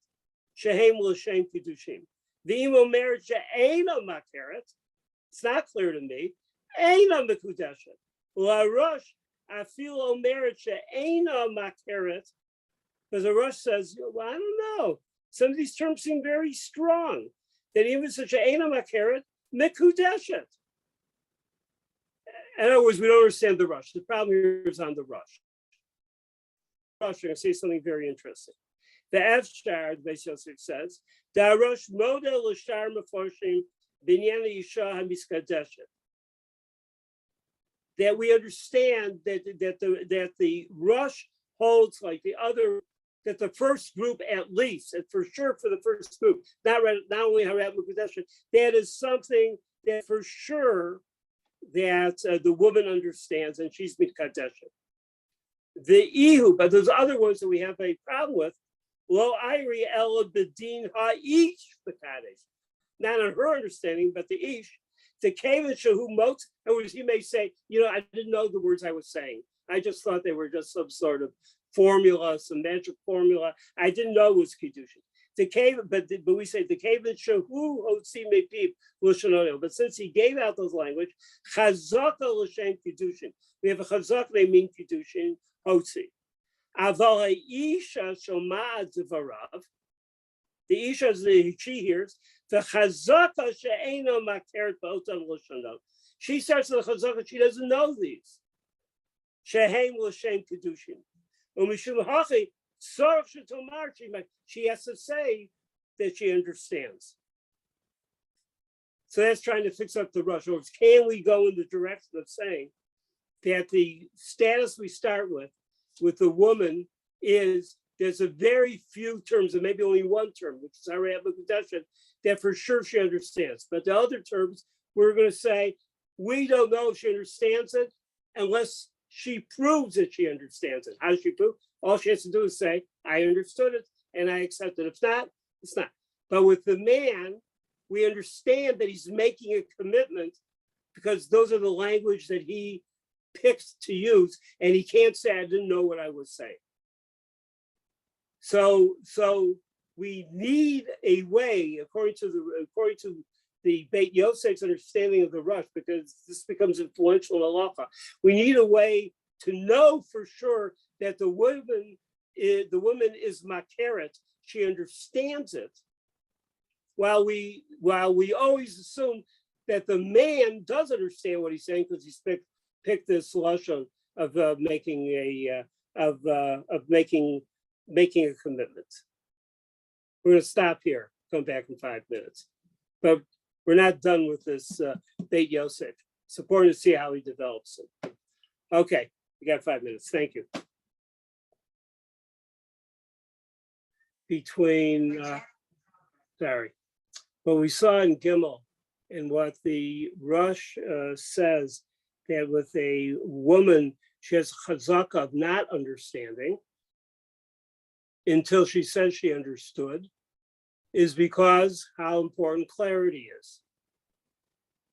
Shehem l'shem kiddushin. V'imo meret she'ena makeret. It's not clear to me. Eina mekudeshet. La Rosh afilo meret she'ena makeret. Because the Rosh says, well, I don't know. Some of these terms seem very strong. That even such a eina makeret, Mekudeshet. In other words, we don't understand the rush. The problem here is on the rush. I'm going to say something very interesting. The Efshar, the Beis Yosef says, Darosh model l'shar meforshim binyan isha hamiskadeshet. That we understand that the rush holds like the other, that the first group at least, and for sure for the first group, not only Harat Mekudeshet, that is something that for sure that the woman understands, and she's Mitkadeshet. The Ihu, but those other ones that we have a problem with, Lo Iri El Bedin Ha-Ish B'Kadesh. Not on her understanding, but the Ish. The Kevin Shahu Mot, in other words, he may say, I didn't know the words I was saying. I just thought they were just some sort of formula, some magic formula. I didn't know it was Kiddushin. The cave, but we say the Kevin Shahu Hotzi Mepiv L'Shonono. But since he gave out those language, Chazaka L'Shem Kiddushin. We have a Chazak, they mean Kiddushin, Hotzi. Aval Ha'isha Shomad Zvarav. The Isha is she hears. The Chazaka She'ena Makeret Ba'otam L'Shono. She starts with the Chazaka, she doesn't know these. Shehem L'Shem Kiddushin. Umishum Hachi. She has to say that she understands. So that's trying to fix up the rush. Or can we go in the direction of saying that the status we start with the woman is there's a very few terms, and maybe only one term, which is Harat Mekudeshet, that for sure she understands. But the other terms, we're going to say, we don't know if she understands it unless she proves that she understands it. How does she prove? All she has to do is say, I understood it and I accept it. If not, it's not. But with the man, we understand that he's making a commitment because those are the language that he picks to use, and he can't say, I didn't know what I was saying. So we need a way, according to the Beit Yosef's understanding of the rush, because this becomes influential in halacha. We need a way to know for sure that the woman is makeret, she understands it, while we always assume that the man does understand what he's saying because he's picked this lashon of making a commitment. We're going to stop here. Come back in 5 minutes, but we're not done with this Beit Yosef. It's important to see how he develops it. Okay, we got 5 minutes. Thank you. Between, what we saw in Gimel and what the Rush says, that with a woman, she has chazaka of not understanding until she says she understood, is because how important clarity is.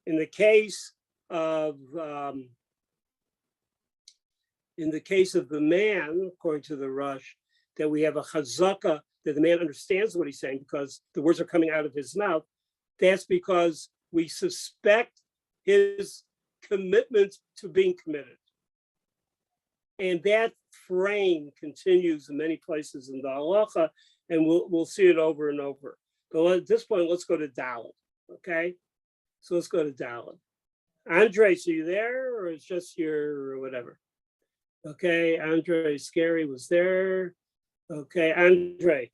In the case of the man, according to the Rush, that we have a chazaka, that the man understands what he's saying because the words are coming out of his mouth, that's because we suspect his commitment to being committed. And that frame continues in many places in the halacha, and we'll see it over and over. But at this point, let's go to Dalet, okay? So let's go to Dalet. Andre, so you there, or it's just your whatever? Okay, Andre Scary was there. Okay, Andre,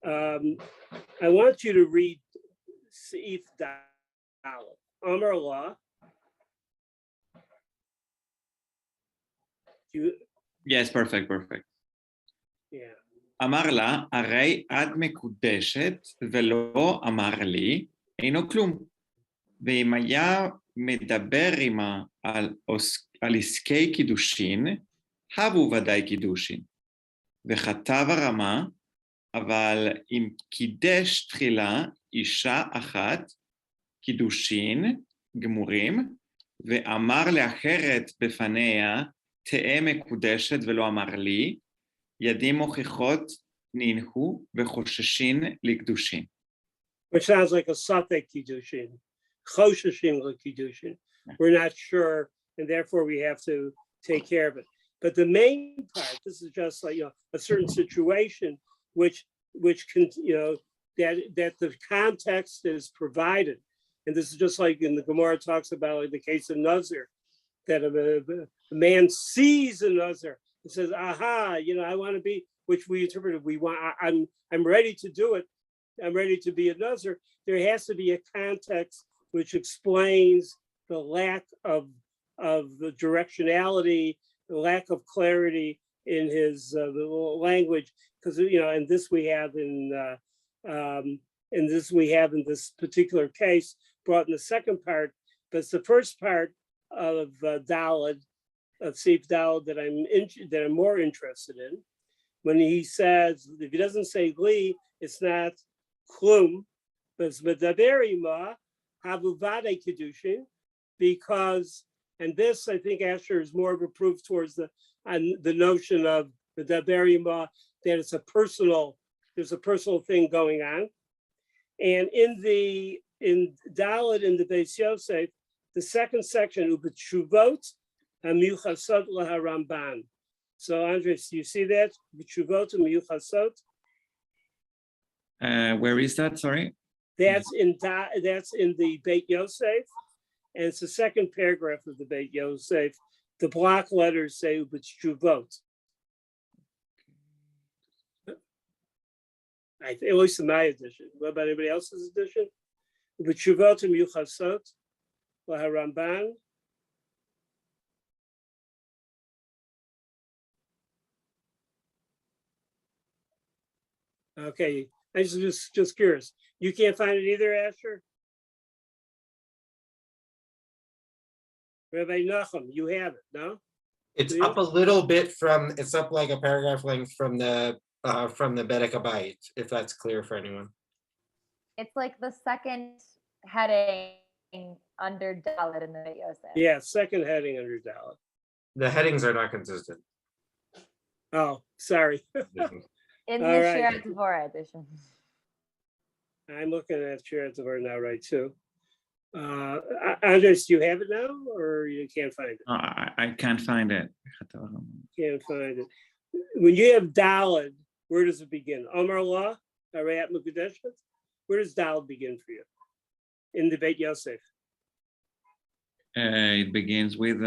I want you to read Seif Dalet. Amar Allah. Yes, perfect. Yeah. אמר לה, הרי את מקודשת ולא אמר לי, אינו כלום. ואם היה מדבר עמה על עסקי קידושין, הבו ודאי קידושין. וכתב הרמה, אבל אם קידש תחילה אישה אחת, קידושין גמורים, ואמר לאחרת בפניה, תהא מקודשת ולא אמר לי, ידים מוכיחות נינהו וחוששים לקדושין. Which sounds like a suffix kiddushin, chosheshim kiddushin. We're not sure, and therefore we have to take care of it. But the main part, this is just like a certain situation, which can that the context is provided And this is just like in the Gemara talks about like the case of Nazir, that a man sees a Nazir and says, aha, I want to be, which we interpreted, I'm ready to do it. I'm ready to be a Nazir. There has to be a context which explains the lack of the directionality, the lack of clarity in his the language, because and this we have in this particular case brought in the second part, but it's the first part of Daled, of Sif Daled that I'm more interested in. When he says, if he doesn't say li, it's not klum, but it's medaber ima havuvade kedushin, because, and this I think Asher is more of a proof towards the notion of medaber ima, that it's there's a personal thing going on. And in Daled in the Beis Yosef, the second section, ubetshuvot hamiyuchasot laharamban. So Andres, do you see that? Betshuvot hamiyuchasot. Where is that? Sorry. That's in the Beit Yosef, and it's the second paragraph of the Beit Yosef. The block letters say ubetshuvot. At least in my edition. What about anybody else's edition? Ubetshuvot hamiyuchasot laharamban. Okay, I just curious. You can't find it either, Asher? Rabbi Nachum, you have it, no? It's up a little bit it's up like a paragraph length from the Bedek Habayit, if that's clear for anyone. It's like the second heading under Dalet in the Beit Yosef. Yeah, second heading under Dalet. The headings are not consistent. Oh, sorry. In the All right. Shirat Dvorah edition. I'm looking at Shirat Dvorah now, right, too. Andres, do you have it now, or you can't find it? I can't find it. Can't find it. When you have Dalet, where does it begin? Amar Allah, Arayat Mekudeshet? Where does Dalet begin for you? In the Beit Yosef. It begins with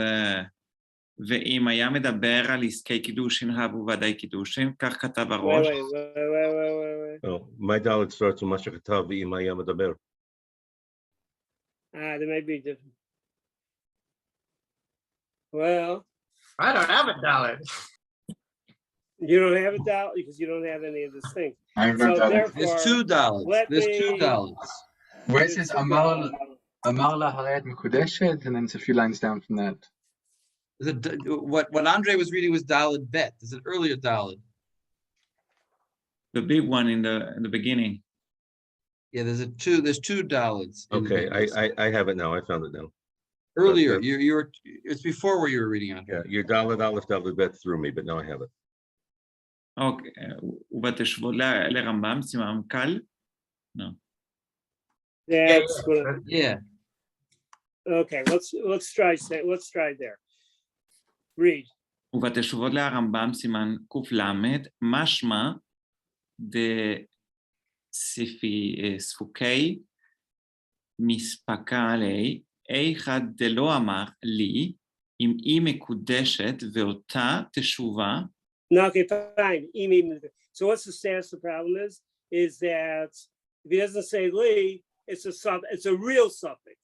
ואם היה מדבר על עסקי קידושין הבו ודאי קידושין, כך כתב הראש. Wait. No, my Dalet starts with מה שכתב ואם היה מדבר. There may be different. Well, I don't have a Dalet. you don't have a Dalet because you don't have any of this thing. I have no Dalet. There's two Daleds. There's two Daleds. Where it says Amar la Harayat Mekudeshet, and then it's a few lines down from that. What Andre was reading was Daled Bet. There's an earlier Daled. The big one in the beginning. Yeah, there's two Daleds. Okay, I have it now. I found it now. Earlier, you were it's before where you were reading on. Yeah, your Dalet Aleph Dalet Bet threw me, but now I have it. Okay, ובתשובות לרמב"ם, סימן קל? No. That's what. Yeah. Okay, let's try there. Read. ובתשובות לרמב"ם, סימן ק"ל, משמע ספוקי מספקה עלי, אחד דלא אמר לי, אם היא מקודשת ואותה תשובה. No, okay, fine. So what's the status? The problem is that if he doesn't say li, it's a real suffix.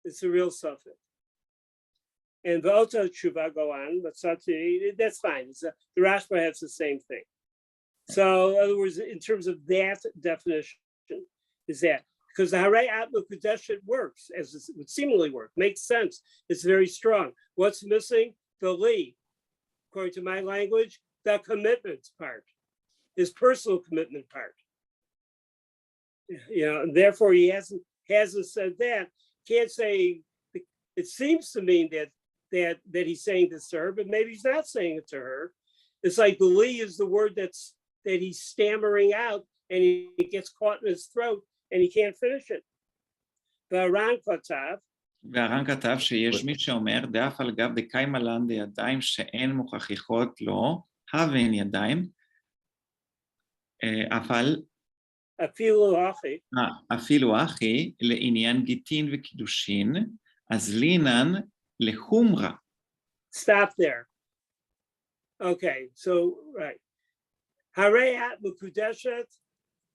It's a real suffix. And v'ota tshuva go on, but that's fine. The Rashba has the same thing. So in other words, in terms of that definition, is that because the Harei Atma Kudeshet works, as it would seemingly work, makes sense. It's very strong. What's missing? The li. According to my language, the commitment part, his personal commitment part. And therefore he hasn't said that. Can't say. It seems to mean that he's saying this to her, but maybe he's not saying it to her. It's like the li is the word that he's stammering out, and he gets caught in his throat, and he can't finish it. והר"ן כתב. והר"ן כתב שיש מי שאומר דאף על גב דקיימא לן דידיים שאין מוכיחות לו, הוון ידיים, אבל אפילו אחי. אפילו אחי, לעניין גיטין וקידושין, אז לינן לחומרה. Stop there. Okay, so, right. Harayat Mukudeshet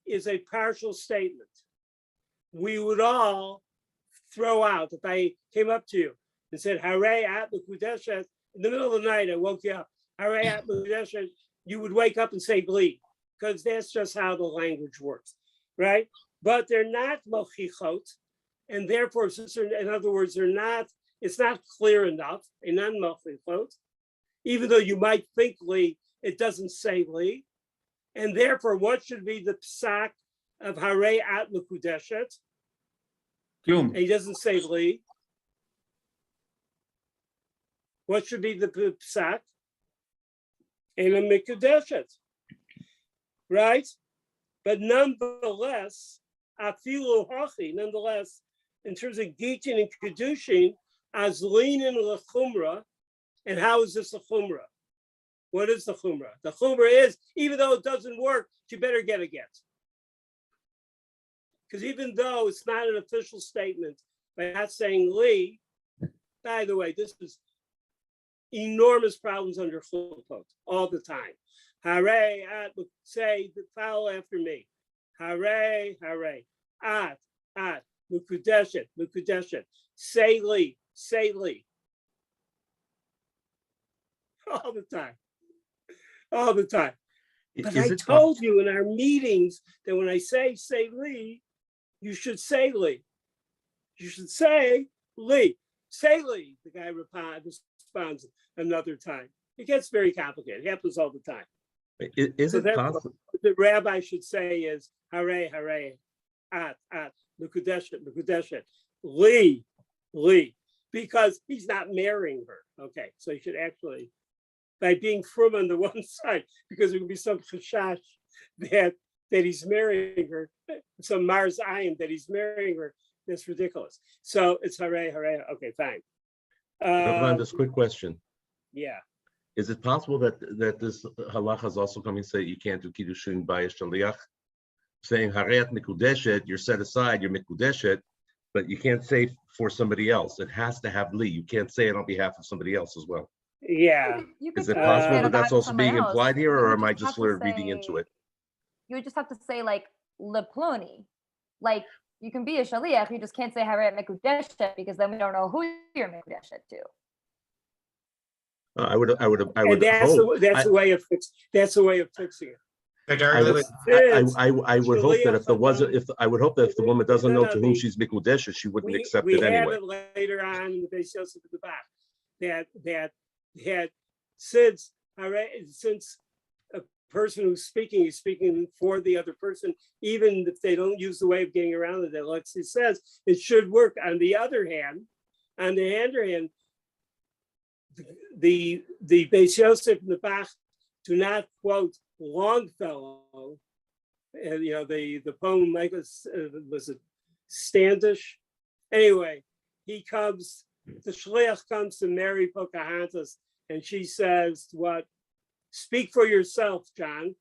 is a partial statement. We would all throw out, if I came up to you and said, Harayat Mukudeshet, in the middle of the night, I woke you up, Harayat Mukudeshet, you would wake up and say bleed, because that's just how the language works, right? But they're not mochichot, and therefore, in other words, they're not, it's not clear enough, a non-mochichot, even though you might think li, it doesn't say li. And therefore, what should be the psak of Harayat Mukudeshet? Klum. He doesn't say li. What should be the psak? In a Mikudeshet, right? But nonetheless, afilu hachi, nonetheless, in terms of Gitin and Kedushin, as linin lechumra, and how is this a chumra? What is the chumra? The chumra is, even though it doesn't work, you better get a get. Because even though it's not an official statement, by not saying li, by the way, this is enormous problems under chulpot all the time. Hare, at, say, follow after me. Hare, hare, at, mukudeshet, mukudeshet. Say li, say li. All the time. All the time. But I told you in our meetings that when I say li, you should say li. You should say li. Say li, the guy responds another time. It gets very complicated. It happens all the time. Is it possible? What the rabbi should say is hare, hare, at, mukudeshet, mukudeshet, li, li, because he's not marrying her. Okay, so you should actually, by being frum on the one side, because there would be some chashash that he's marrying her, some Mars Ayin that he's marrying her. That's ridiculous. So it's hare, hare. Okay, fine. This quick question. Yeah. Is it possible that this halacha is also coming to say you can't do kiddushin by a shaliach? Saying harayat mikudeshet, you're set aside, you're mikudeshet, but you can't say for somebody else. It has to have li. You can't say it on behalf of somebody else as well. Yeah. Is it possible that that's also being implied here, or am I just sort of reading into it? You would just have to say like leploni, like you can be a shaliach, you just can't say harayat mikudeshet because then we don't know who you're mikudeshet to. I would And that's hope. That's the way of fixing it. I would hope that if there was I would hope that if the woman doesn't know to whom she's mikudeshet, she wouldn't accept it anyway. We have it later on in the Beis Yosef in the back that since a person who's speaking is speaking for the other person, even if they don't use the way of getting around it, that Alexi says it should work. On the other hand, the Beis Yosef in the Bach do not quote Longfellow, and the poem was it Standish? Anyway, the shliach comes to Mary Pocahontas, and she says, "What? Speak for yourself, John."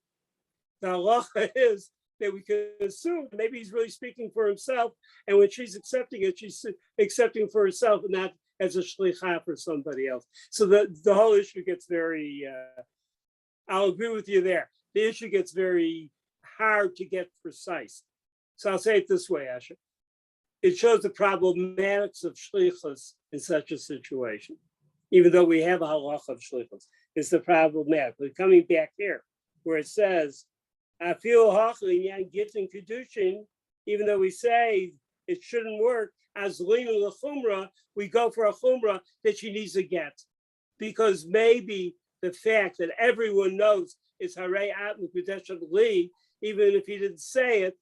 The halacha is that we can assume maybe he's really speaking for himself, and when she's accepting it, she's accepting for herself and not as a shlicha for somebody else. So the whole issue gets very, I'll agree with you there. The issue gets very hard to get precise. So I'll say it this way, Asher. It shows the problematics of shlichus in such a situation. Even though we have a halacha of shlichus, it's the problematic. But coming back here, where it says, I feel hachli gittin kedushin, even though we say it shouldn't work, as linu l'chumra, we go for a chumra that she needs a get. Because maybe the fact that everyone knows it's harei at mukudeshet li, even if he didn't say it,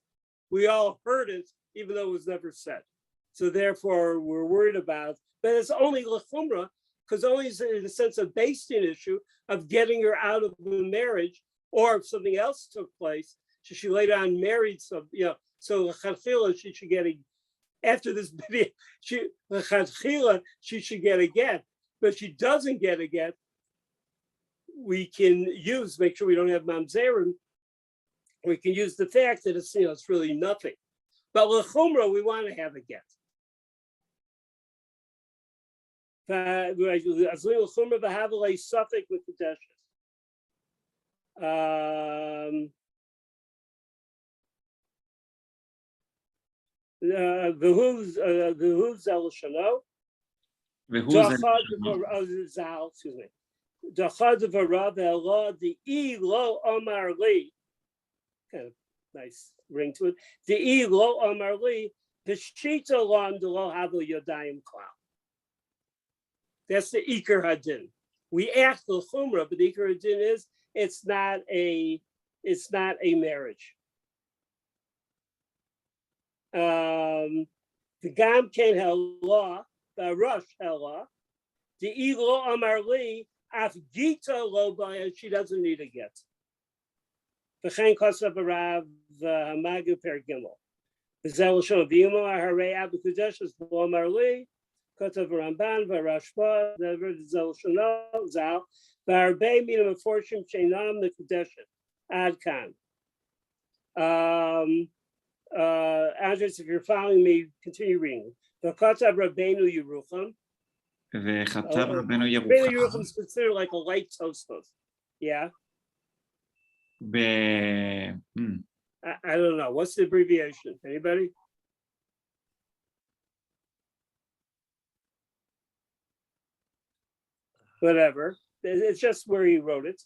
we all heard it, even though it was never said. So therefore, we're worried about, but it's only l'chumra, because only in the sense of based in issue of getting her out of the marriage, or if something else took place, she later on married some, so l'chadchila, she should get after this video, she should get a get, but if she doesn't get a get, we can make sure we don't have mamzerim, We can use the fact that it's, it's really nothing. But l'chumra, we want to have a get. Suffix with the dashes. V'hu's zel shano. Excuse me. Dachad v'rav elo the lo omar li. Kind of nice ring to it. The lo omar li peshita lon de lo havu yodayim klal. That's the Iker Hadin. We ask the Chumrah, but the Iker Hadin is it's not a marriage. The Gam Ken Hela, the Rush Hela, the Elo Amar Li, Af Gita Lo Baya, she doesn't need a get. The Chen Kosav Arav, the Hamagu Per Gimel. The Zel Shon Vimo Ahare Abu Kudesh is Lo Amar Li. Kotav Ramban, Varashba, the Zel Shano, Zal, Varbe, Minam of Fortune, Chainam, the Kudeshin, Adkan. Andres, if you're following me, continue reading. The Kotav Rabbeinu Yerucham. Rabbeinu Yerucham is considered like a light Tosfos. Yeah? I don't know. What's the abbreviation? Anybody? Whatever. It's just where he wrote it.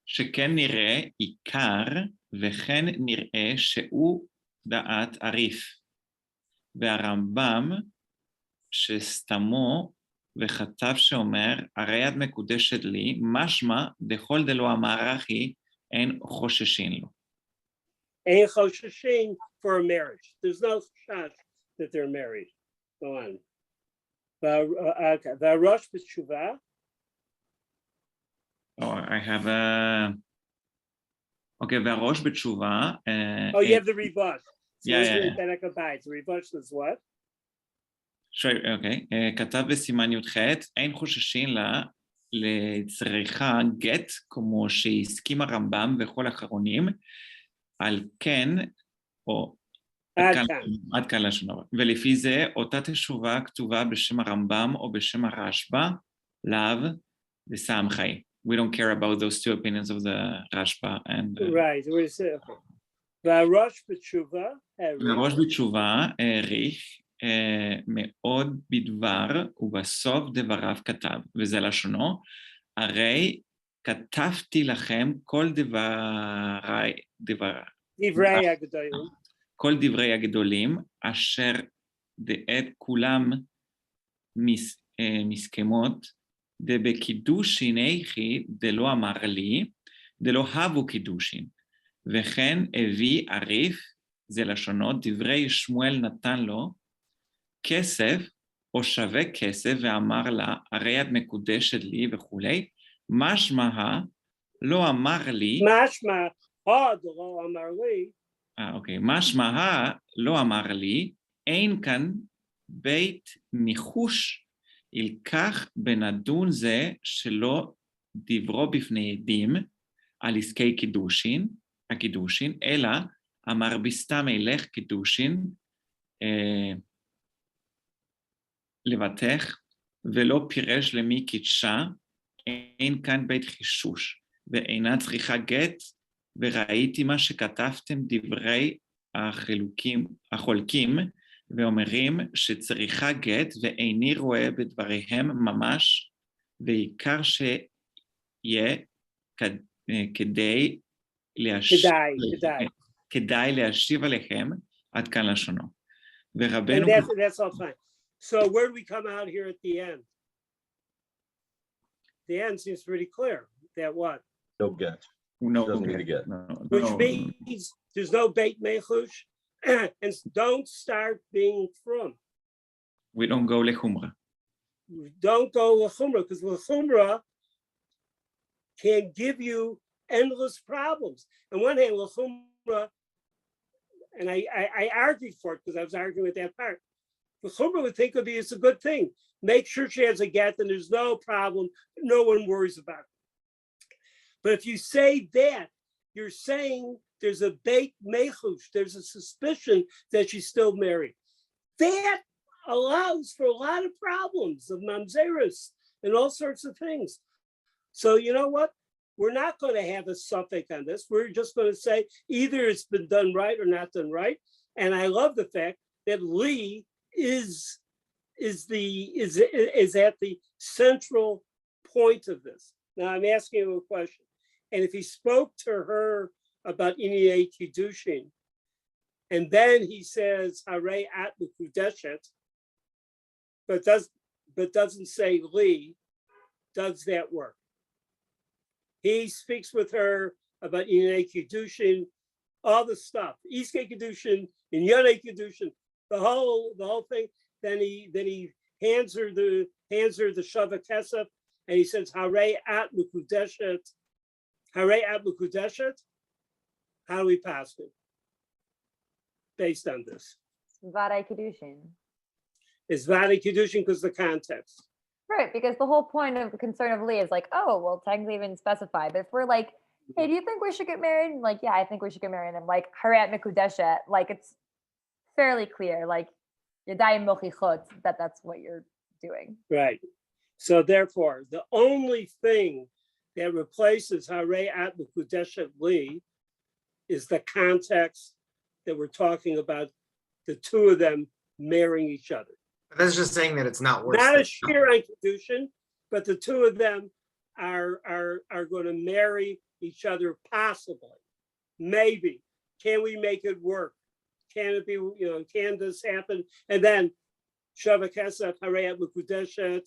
שכן נראה עיקר וכן נראה שהוא דעת עריף. והרמב"ם שסתמו וכתב שאומר, הרי את מקודשת לי, משמע דכל דלא אמר אחי, אין חוששין לו. אין חוששין for a marriage. There's no shot that they're married. Go on. The Rosh B'Tshuva. Oh, I have a. Okay, the Rosh B'Tshuva. Oh, you have the Rivash. So yeah. The Rivash is what? Sure, okay. כתב בסימן י"ח, אין חוששין לה לצריכה גט, כמו שהסכים הרמב"ם וכל האחרונים, על כן, או עד כאן לשון. ולפי זה, אותה תשובה כתובה בשם הרמב"ם או בשם הרשב"א, לאו וסמכי. We don't care about those two opinions of the Rashba and... Right, what is it? Okay. והראש בתשובה, והראש בתשובה העריך מאוד בדבר, ובסוף דבריו כתב, וזה לשונו, הרי כתבתי לכם כל כל דברי הגדולים, אשר דעת כולם מסכמות, דבקידושין איכי דלא אמר לי, דלא הבו קידושין, וכן הביא עריף, זה לשונות, דברי שמואל נתן לו, כסף או שווה כסף, ואמר לה, הרי את מקודשת לי וכולי, משמע לא אמר לי, לא אמר לי, אוקיי, משמע לא אמר לי, אין כאן בית ניחוש, ילקח בנדון זה שלא דברו בפני עדים על עסקי קידושין, הקידושין, אלא אמר בסתם אלך קידושין לבטח, ולא פירש למי קידשה, אין כאן בית חישוש, ואינה צריכה גט, וראיתי מה שכתבתם דברי החולקים, ואומרים שצריכה גט, ואיני רואה בדבריהם ממש, ועיקר שיהיה כדאי להשיב עליכם, עד כאן לשונו. ורבנו... That's all fine. So where do we come out here at the end? The end seems pretty clear. That what? No get. No, doesn't need to get. Which means there's no beit mechush, and don't start being from. We don't go lechumra. Don't go lechumra, because lechumra can give you endless problems. On one hand, lechumra, and I argued for it because I was arguing with that part. Lechumra would think of it as a good thing. Make sure she has a get, and there's no problem. No one worries about it. But if you say that, you're saying there's a beit mechush, there's a suspicion that she's still married. That allows for a lot of problems of mamzerus and all sorts of things. So you know what? We're not going to have a suffix on this. We're just going to say either it's been done right or not done right. And I love the fact that Lee is at the central point of this. Now I'm asking him a question. And if he spoke to her about Iniyei Kiddushin, and then he says Harei at Mekudeshet, but doesn't say Lee, does that work? He speaks with her about Iniyei Kiddushin, all the stuff, Iskei Kiddushin, Inyonei Kiddushin, the whole thing. Then he hands her the Shava Kesef, and he says Harei at Mekudeshet. Harei at Mekudeshet. How do we pass it based on this? Vadai Kiddushin. It's Vadai Kiddushin because the context. Right, because the whole point of the concern of Lee is like, oh, well, technically even specify. But if we're like, hey, do you think we should get married? And like, yeah, I think we should get married. And I'm like, Harat Mekudeshet, like it's fairly clear, like Yadayim Mochichot, that's what you're doing. Right. So therefore, the only thing that replaces Harei at Mekudeshet Lee is the context that we're talking about the two of them marrying each other. That's just saying that it's not worse. Not a sheer Kiddushin, but the two of them are going to marry each other possibly. Maybe. Can we make it work? Can it be, can this happen? And then Shava Kesef, Harei at Mekudeshet,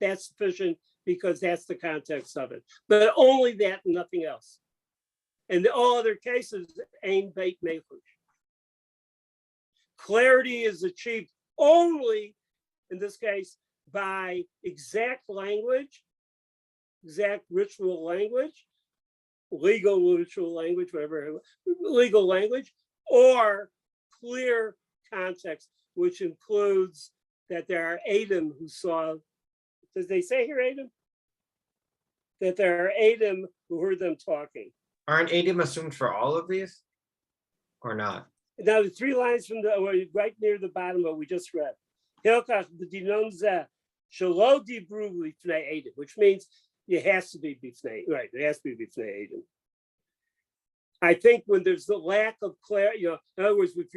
that's sufficient because that's the context of it. But only that and nothing else. And all other cases, Ein Beit Mechush. Clarity is achieved only, in this case, by exact language, exact ritual language, legal ritual language, whatever, legal language, or clear context, which includes that there are Adam who saw, does they say here Adam? That there are Adam who heard them talking. Aren't Adam assumed for all of these? Or not? Now the 3 lines from the right near the bottom of what we just read. Which means it has to be bifnei, right? It has to be bifnei Adam. I think when there's the lack of clarity, in other words, if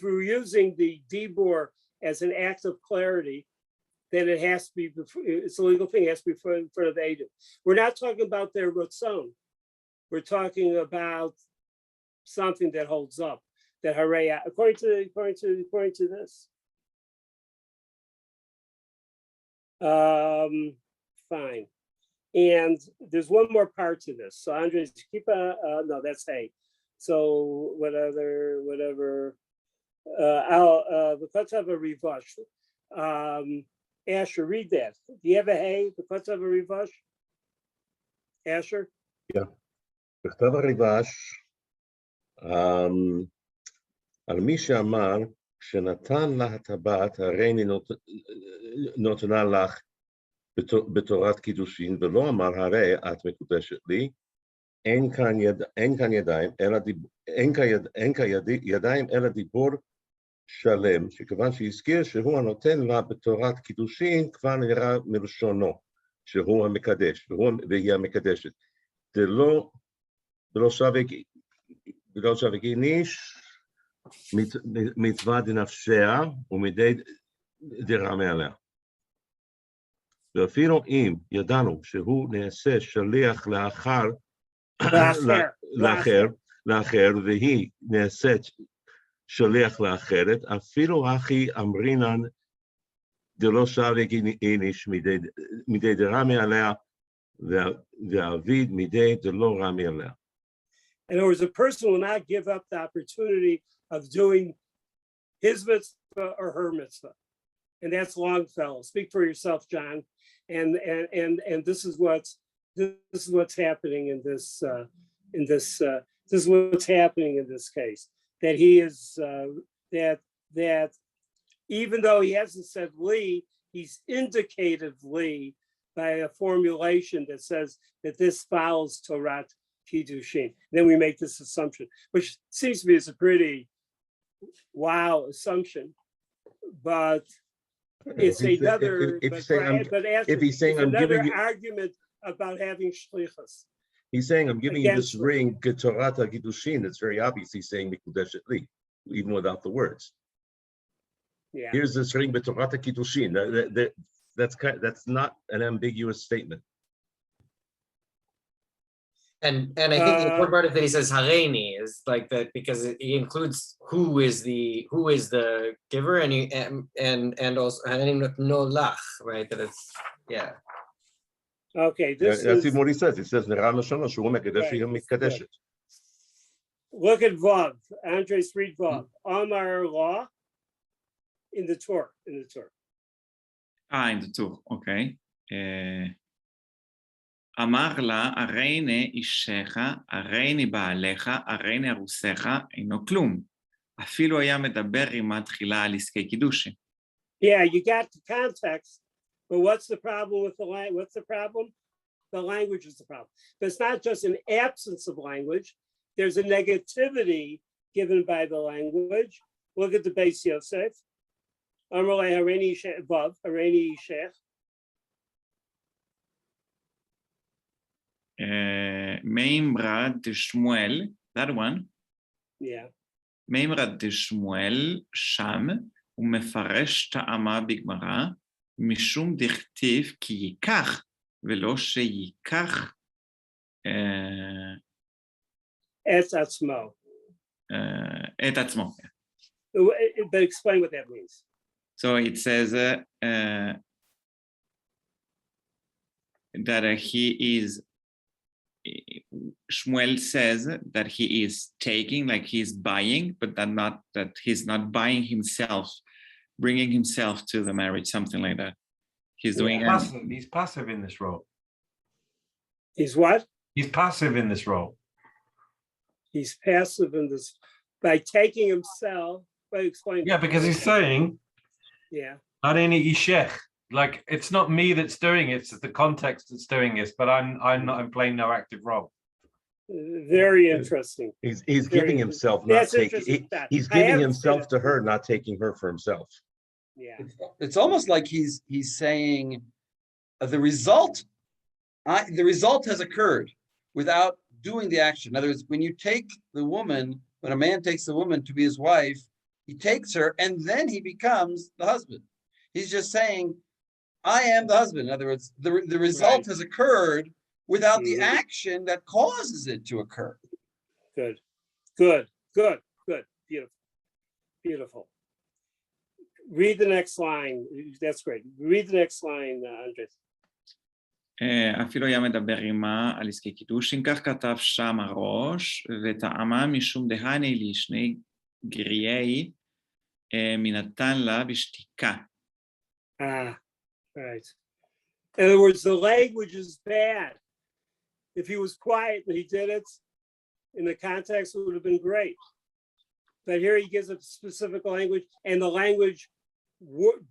we're using the dibur as an act of clarity, then it has to be, it's a legal thing, it has to be in front of Adam. We're not talking about their ratzon. We're talking about something that holds up, that Harei, according to this. Fine. And there's one more part to this. So Andres, keep no, that's hay. So whatever. Let's have a rivash. Asher, read that. Do you have a hay? Let's have a rivash. Asher? Yeah. בכתב הריבש, על מי שאמר שנתן לה הטבעת, הרי נותנה לך בתורת קידושין, ולא אמר הרי את מקודשת לי, אין כאן ידיים אלא דיבור שלם, שכיוון שהזכיר שהוא הנותן לה בתורת קידושין, כבר נראה מלשונו, שהוא המקדש, והיא המקדשת. ולא שווה גיניש מצווה דנפשיה ומדי דרמה עליה. ואפילו אם ידענו שהוא נעשה שליח לאחר והיא נעשית שליח לאחרת, אפילו הכי אמרינן דלא שווה גיניש מדי דרמה עליה והעביד מדי דלא רמה עליה. In other words, a person will not give up the opportunity of doing his mitzvah or her mitzvah. And that's Longfellow. Speak for yourself, John. And this is what's happening in this is what's happening in this case. That he is that even though he hasn't said Lee, he's indicated Lee by a formulation that says that this follows Torah kiddushin. Then we make this assumption, which seems to me is a pretty wow assumption, but it's another. If he's saying I'm another giving you, argument about having shlichus. he's saying I'm giving you this Against ring, Getorata Kiddushin. It's very obvious he's saying Mikudeshet Li, even without the words. Yeah. Here's this ring, Getorata Kiddushin. That's not an ambiguous statement. And I think the important part of that he says hareini is like that because he includes who is the giver and also no lach, right? That it's Okay, That's even what he says. He says Neram Shalosh Shu Mekadesh Mikadeshet. Look at Vav. Andres, read Vav. Amar law in the Torah. In the Torah. In the Torah, okay. אמר לה, הריני אישך, הריני בעליך, הריני ארוסיך, אינו כלום. אפילו היה מדבר עמה תחילה על עסקי קידושין. Yeah, you got the context, but what's the problem with the language? What's the problem? The language is the problem. But it's not just an absence of language. There's a negativity given by the language. Look at the Beis Yosef. Amar le hareini vav, hareini ishech. מימרא דשמואל, that one. Yeah. מימרא דשמואל שם, הוא מפרש טעמה בגמרא, משום דכתיב כי ייקח, ולא שייקח. את עצמו. את עצמו. But explain what that means. So it says that he is, Shmuel says that he is taking, like he's buying, but that he's not buying himself, bringing himself to the marriage, something like that. He's doing. He's passive in this role. He's what? He's passive in this role. He's passive in this by taking himself. By explaining. Yeah, because he's saying, yeah, Hareini ishech. Like it's not me that's doing it; it's the context that's doing this. But I'm playing no active role. Very interesting. He's giving himself, not taking. He's giving himself to her, not taking her for himself. Yeah, it's almost like he's saying the result has occurred without doing the action. In other words, when you take the woman, when a man takes the woman to be his wife, he takes her and then he becomes the husband. He's just saying, I am the husband. In other words, the result has occurred without the action that causes it to occur. Good. Beautiful. Read the next line. That's great. Read the next line, Andres. אפילו היה מדבר עמה על עסקי קידושין, כך כתב שם הראש, וטעמה משום דהני לישני גריי מנתן לה בשתיקה. Right. In other words, the language is bad. If he was quiet and he did it in the context, it would have been great. But here he gives a specific language, and the language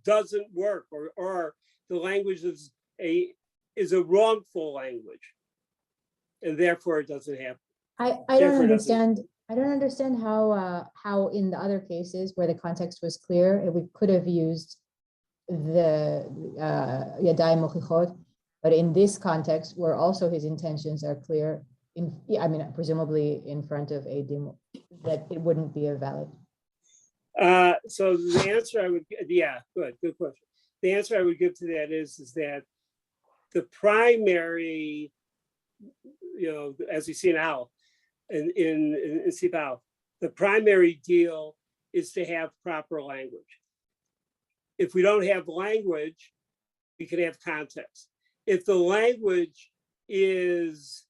doesn't work, or the language is a wrongful language, and therefore it doesn't happen. I don't understand. I don't understand how in the other cases where the context was clear, we could have used the yadayim mochichot, but in this context where also his intentions are clear, presumably in front of Eidim, that it wouldn't be a valid. So the answer I would, good question. The answer I would give to that is that the primary, as we see now in Sibal, the primary deal is to have proper language. If we don't have language, we can have context. If the language is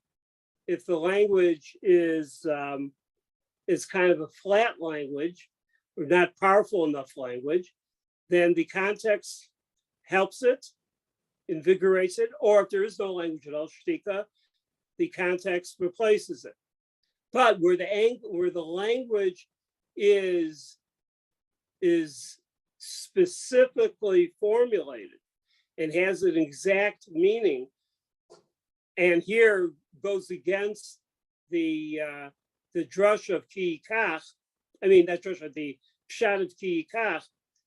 kind of a flat language or not powerful enough language, then the context helps it, invigorates it, or if there is no language at all, shtika, the context replaces it. But where the language is specifically formulated and has an exact meaning, and here goes against the drush of ki kach, I mean, that drush of the pshat of ki kach,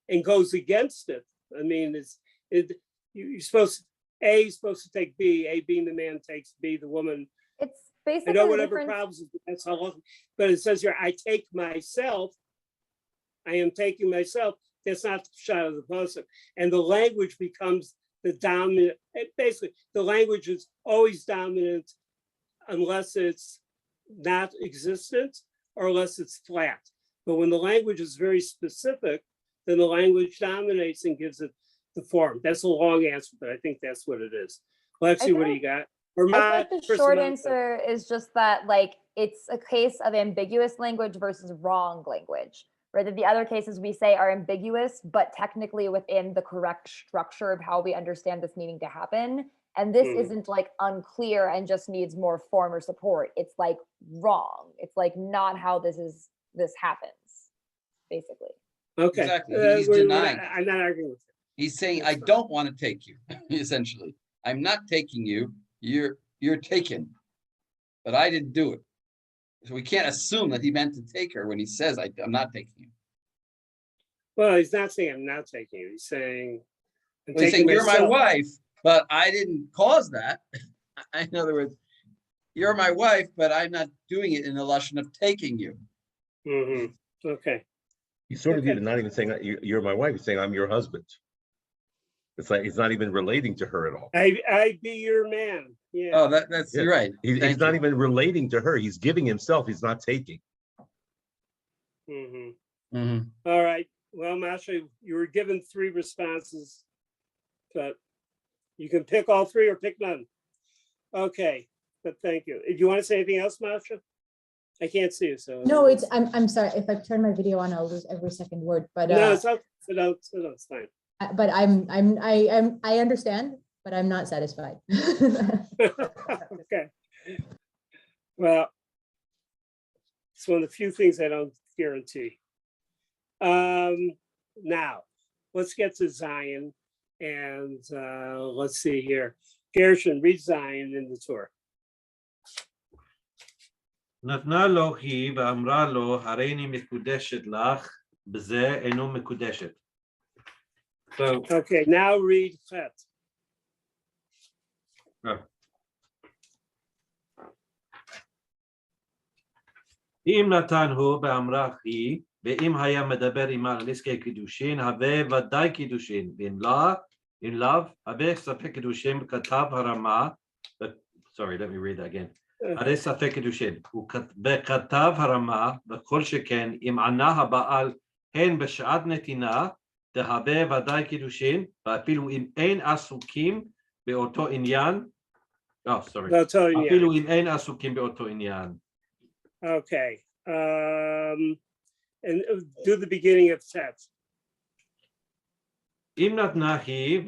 and goes against it. I mean, you're supposed A is supposed to take B, A being the man takes B, the woman. It's I basically know the whatever difference. problems, that's how, but it says here, I take myself, I am taking myself. That's not the shot of the pasuk. And the language becomes the dominant, basically, the language is always dominant unless it's not existent or unless it's flat. But when the language is very specific, then the language dominates and gives it the form. That's a long answer, but I think that's what it is. Lexi, what do you got? Or I think the short answer is just that, like, it's a case of ambiguous language versus wrong language, right? That the other cases we say are ambiguous, but technically within the correct structure of how we understand this meaning to happen. And this isn't like unclear and just needs more form or support. It's like wrong. It's like not how this happens, basically. Okay. Exactly. He's denying. I'm not arguing with you. He's saying, That's I fine. don't want to take you, essentially. I'm not taking you. You're taken. But I didn't do it. So we can't assume that he meant to take her when he says, I'm not taking you. Well, he's not saying I'm not taking you. He's saying, Well, he's saying, you're my wife, but I didn't cause that. In other words, you're my wife, but I'm not doing it in the lashon of taking you. Mm-hmm. Okay. He's sort of even not even saying you're my wife. He's saying I'm your husband. It's like he's not even relating to her at all. I be your man. Yeah. Oh, that's Yeah. you're right. He's not even relating to her. He's giving himself. He's not taking. Mm-hmm. All right. Well, Masha, you were given 3 responses, but you can pick all 3 or pick none. Okay, but thank you. Do you want to say anything else, Masha? I can't see you, so. No, I'm sorry. If I turn my video on, I'll lose every second word. But no, it's okay. It's fine. But I understand, but I'm not satisfied. Okay. Well, it's one of the few things I don't guarantee. Now, let's get to Zion, and let's see here. Gershon, read Zion in the Torah. נתנה לו היא ואמרה לו, הריני מקודשת לך, בזה אינו מקודשת. So, okay, now read Chet. אם נתן הוא ואמרה היא, ואם היה מדבר עמה על נזקי קידושין, הווה ודאי קידושין, ואם לאו, הווה ספק קידושין, כתב הרמה, sorry, let me read that again. הרי ספק קידושין, וכתב הרמה, בכל שכן, אם ענה הבעל הן בשעת נתינה, תהווה ודאי קידושין, ואפילו אם אין עסוקים באותו עניין, אפילו אם אין עסוקים באותו עניין. Okay, and do the beginning of text. אם נתנה היא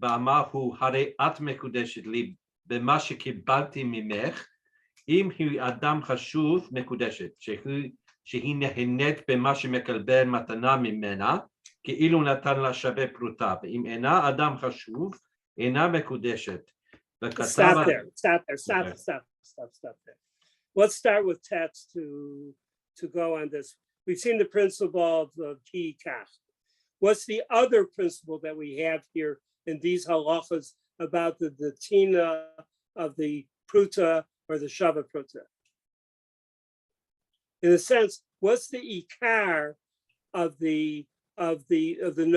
ואמר הוא, הרי את מקודשת לי במה שקיבלתי ממך, אם היא אדם חשוב מקודשת, שהיא נהנית במה שמקבל מתנה ממנה, כאילו נתן לה שווה פרוטה, ואם אינה אדם חשוב, אינה מקודשת. Stop there. Let's start with text to go on this. We've seen the principle of ki kach. What's the other principle that we have here in these halachas about the tina of the pruta or the shava pruta? In a sense, what's the ikar of the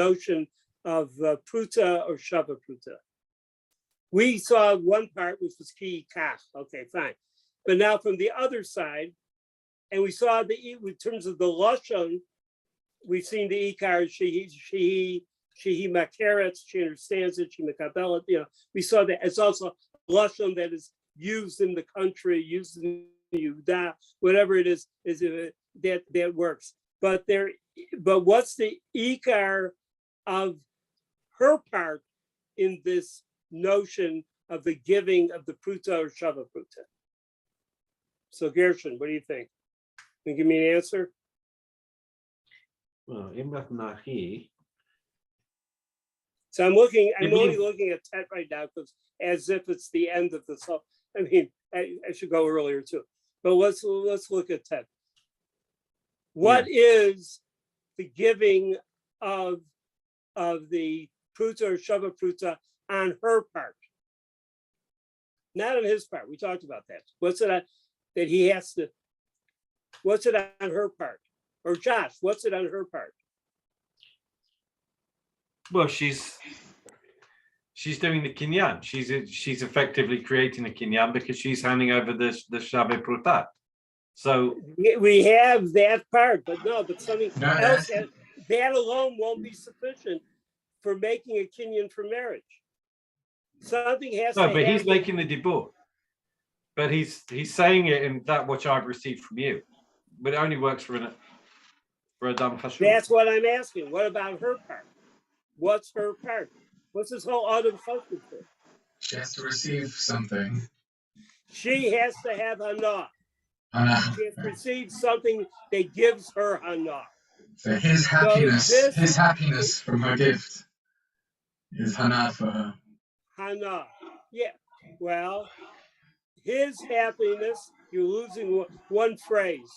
notion of pruta or shava pruta? We saw one part which was ki kach. Okay, fine. But now from the other side, and we saw in terms of the lashon, we've seen the ikar, she makeret, she understands it, she makabelet, we saw that it's also lashon that is used in the country, used in Yehuda, whatever it is that works. But what's the ikar of her part in this notion of the giving of the pruta or shava pruta? So Gershon, what do you think? Can you give me an answer? Well, אם נתנה היא, So I'm only looking at Tet right now because as if it's the end of the song. I mean, I should go earlier too, but let's look at 10. What is the giving of the pruta or shava pruta on her part? Not on his part. We talked about that. What's it on, that he has to? What's it on her part? Or Josh, what's it on her part? Well, she's doing the kinyan. She's effectively creating a kinyan because she's handing over the Shabbat Prutat. So we have that part, but something else. That alone won't be sufficient for making a kinyan for marriage. Something has to happen. But he's making the dibur. But he's saying it in that which I've received from you. But it only works for Adam Chashuv. That's what I'm asking. What about her part? What's her part? What's this whole Adam Chashuv thing? She has to receive something. She has to have hana. She has to receive something that gives her hana. So his happiness from her gift is hana for her. Hana. Yeah. Well, his happiness, you're losing one phrase.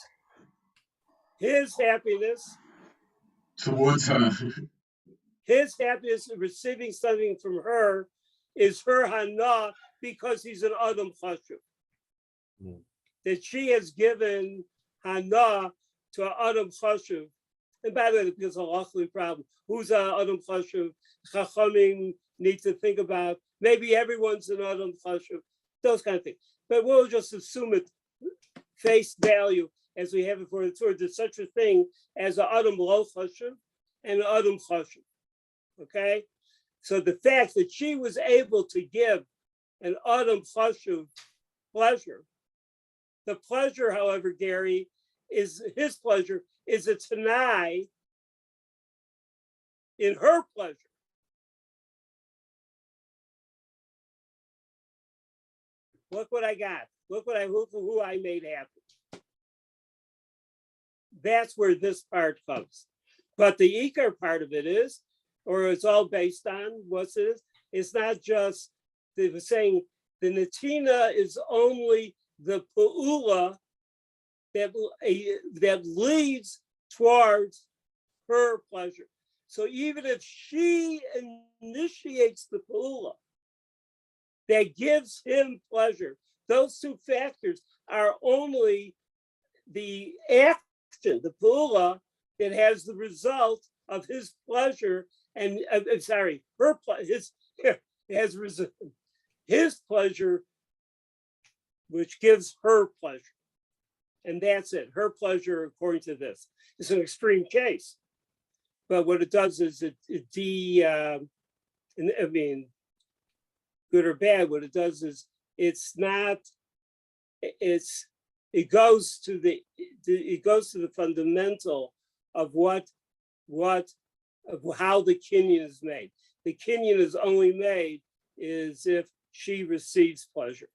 His happiness towards her. His happiness in receiving something from her is her hana because he's an Adam Chashuv. That she has given hana to an Adam Chashuv. And by the way, there's a lawfully problem. Who's an Adam Chashuv? Chachamim need to think about. Maybe everyone's an Adam Chashuv. Those kind of things. But we'll just assume it face value as we have it for the Torah. There's such a thing as an Adam Lo Chashuv and an Adam Chashuv. Okay? So the fact that she was able to give an Adam Chashuv pleasure, the pleasure, however, Gary, is his pleasure, is a Tanai in her pleasure. Look what I got. Look what who I made happy. That's where this part comes. But the Ikar part of it is, or it's all based on what's it is. It's not just, they were saying the Natina is only the Pa'ula that leads towards her pleasure. So even if she initiates the Pa'ula that gives him pleasure, those two factors are only the action, the Pa'ula, that has the result of his pleasure and her his pleasure, which gives her pleasure, and that's it. Her pleasure, according to this, is an extreme case, but what it does is good or bad. What it does is it goes to the fundamental of of how the kinyan is made. The kinyan is only made is if she receives pleasure.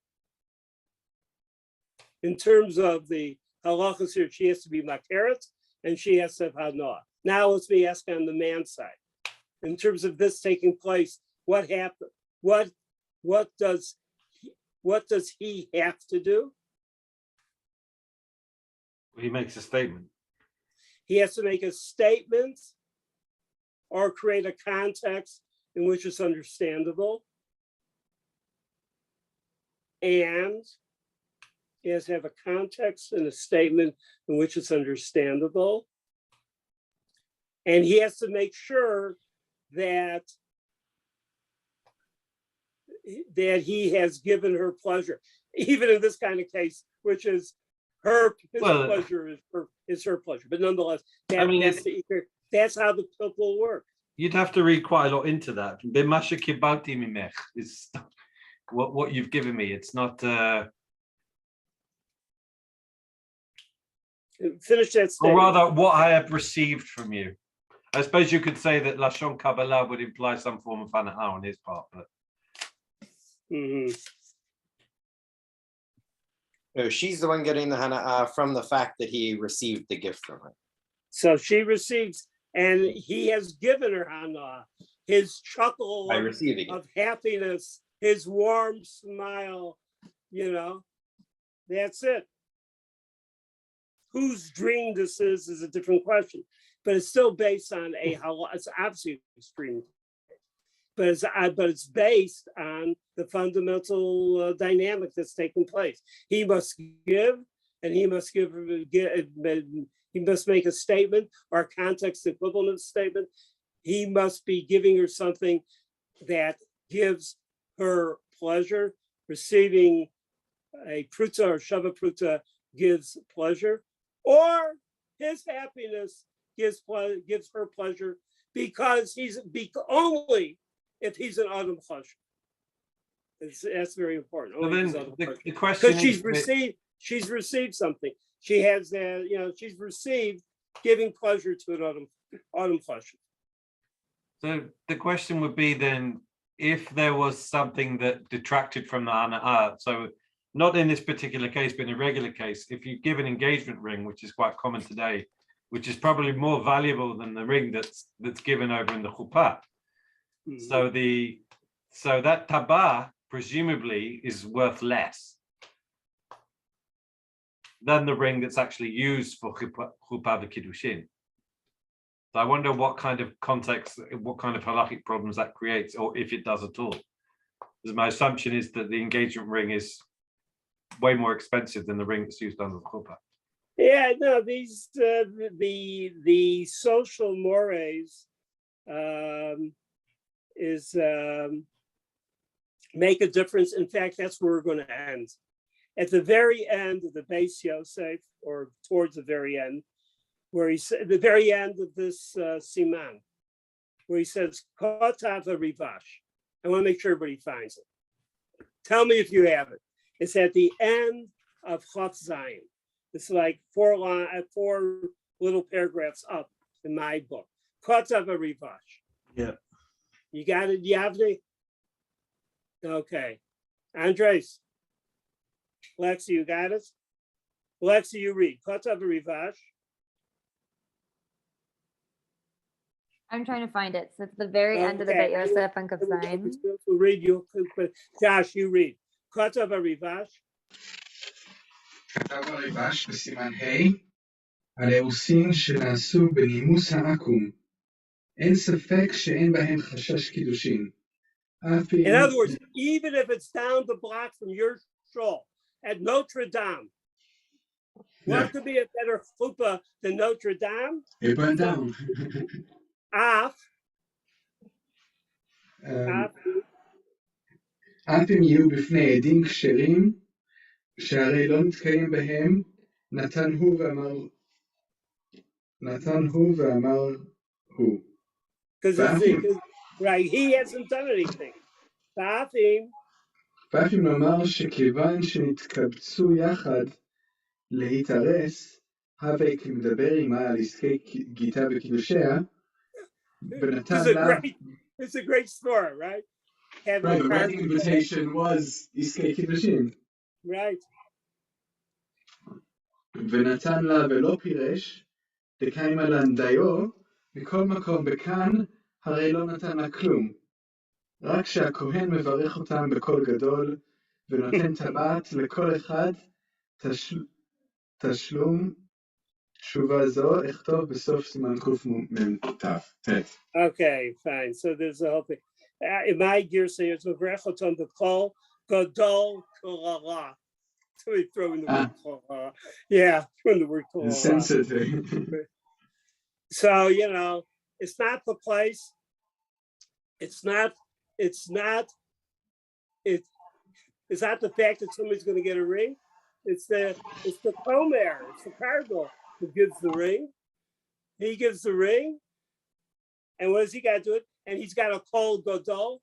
In terms of the halachas here, she has to be makeret and she has to have hana. Now let's be asked on the man side. In terms of this taking place, what happened? What does he have to do? He makes a statement. He has to make a statement or create a context in which it's understandable. And he has to have a context and a statement in which it's understandable. And he has to make sure that he has given her pleasure, even in this kind of case, which is pleasure is her pleasure. But nonetheless, that's how the will work. You'd have to read quite a lot into that. B'masha kibalti mimech is what you've given me. It's not. Finish that statement. Or rather, what I have received from you. I suppose you could say that Lashon Kabbalah would imply some form of hana on his part, but. No, she's the one getting the hana from the fact that he received the gift from her. So she receives, and he has given her hana, his chuckle by receiving of happiness, his warm smile, That's it. Whose dream this is a different question, but it's still based on a halakha. It's obviously extreme, but it's based on the fundamental dynamic that's taking place. He must give, and he must he must make a statement or a context equivalent statement. He must be giving her something that gives her pleasure. Receiving a pruta or shava pruta gives pleasure, or his happiness gives her pleasure because only if he's an adam chashuv. That's very important. So Only then the question because she's received something. She has that, she's received giving pleasure to an adam chashuv. So the question would be then, if there was something that detracted from the ana'ah, so not in this particular case, but in a regular case, if you give an engagement ring, which is quite common today, which is probably more valuable than the ring that's given over in the chuppah. Mm-hmm. So that tabah presumably is worth less than the ring that's actually used for chuppah v'kiddushin. So I wonder what kind of context, what kind of halachic problems that creates, or if it does at all. Because my assumption is that the engagement ring is way more expensive than the ring that's used under the chuppah. Yeah, no, these the social mores is make a difference. In fact, that's where we're going to end. At the very end of the Beis Yosef, or towards the very end, where he said, the very end of this siman, where he says, Kotav Rivash. I want to make sure everybody finds it. Tell me if you have it. It's at the end of Chaf Zayin. It's like four little paragraphs up in my book. Kotav Rivash. Yeah. You got it, Yavni? Okay. Andres. Lexi, you got it? Lexi, you read. Kotav Rivash. I'm trying to find it. So it's the very end of the Beit Yosef and Kaf Zayin. Read you. Josh, you read. Kotav Rivash. כתב הריבש בסימן ה' על האירוסין שנעשו בנימוס העכו"ם. אין ספק שאין בהם חשש קידושין. In other words, even if it's down the block from your shul at Notre Dame, what could be a better chuppah than Notre Dame? It burned down. אף אם יהיו בפני עדים כשרים, שהרי לא נתקיים בהם, נתן הוא ואמר הוא. Right, he hasn't done anything. ואף אם נאמר שכיוון שנתקבצו יחד להתארס, הווה כמדבר עמה על עסקי גיטה וקידושיה, ונתן לה... It's a great story, right? Right, the wedding invitation was עסקי קידושין. Right. ונתן לה ולא פירש, דקיימה לן דיו, מכל מקום בכאן, הרי לא נתן לה כלום. רק שהכהן מברך אותם בקול גדול, ונותן טבעת לכל אחד תשלום תשובה זו, אכתוב בסוף סימן קמ"ט. Okay, fine. So there's the whole thing. In my gear say it's מברך אותם בקול גדול כללה. So we throw in the word kol. Yeah, throw in the word kol. Sensitive. So, it's not the place. It's not the fact that somebody's going to get a ring. It's the Comer, it's the cardinal who gives the ring. He gives the ring. And what does he got to do it? And he's got a kol gadol,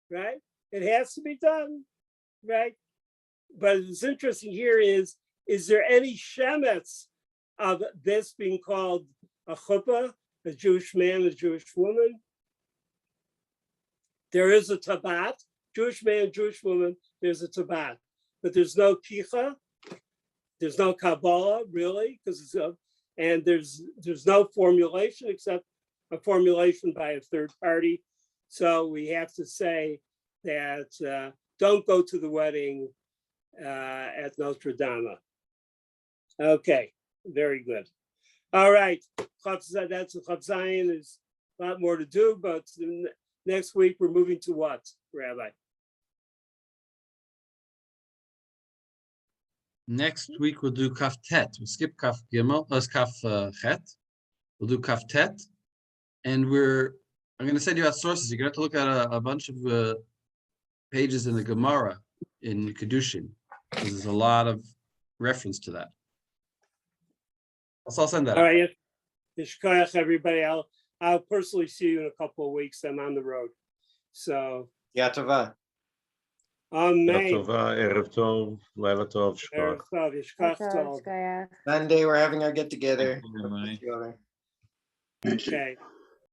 right? It has to be done, right? But what's interesting here is there any shemetz of this being called a chuppah, a Jewish man, a Jewish woman? There is a tabat, Jewish man, Jewish woman, there's a tabat. But there's no kicha, there's no Kabbalah, really, and there's no formulation except a formulation by a third party. So we have to say that don't go to the wedding at Notre Dame. Okay, very good. All right, that's Chav Zayin. Is a lot more to do, but next week we're moving to what, Rabbi? Next week we'll do Kaf Tet. We'll skip Kaf Gimel, Kaf Chet. We'll do Kaf Tet, and I'm going to send you out sources. You're going to have to look at a bunch of pages in the Gemara in Kedushin, because there's a lot of reference to that. So I'll send that. All right, Yishkoyach, everybody. I'll personally see you in a couple of weeks. I'm on the road, so. Yatova. Amen. Erev Tov, Laila Tov, Erev Tov, Yishkach Tov. Monday, we're having our get together. Bye-bye. Okay.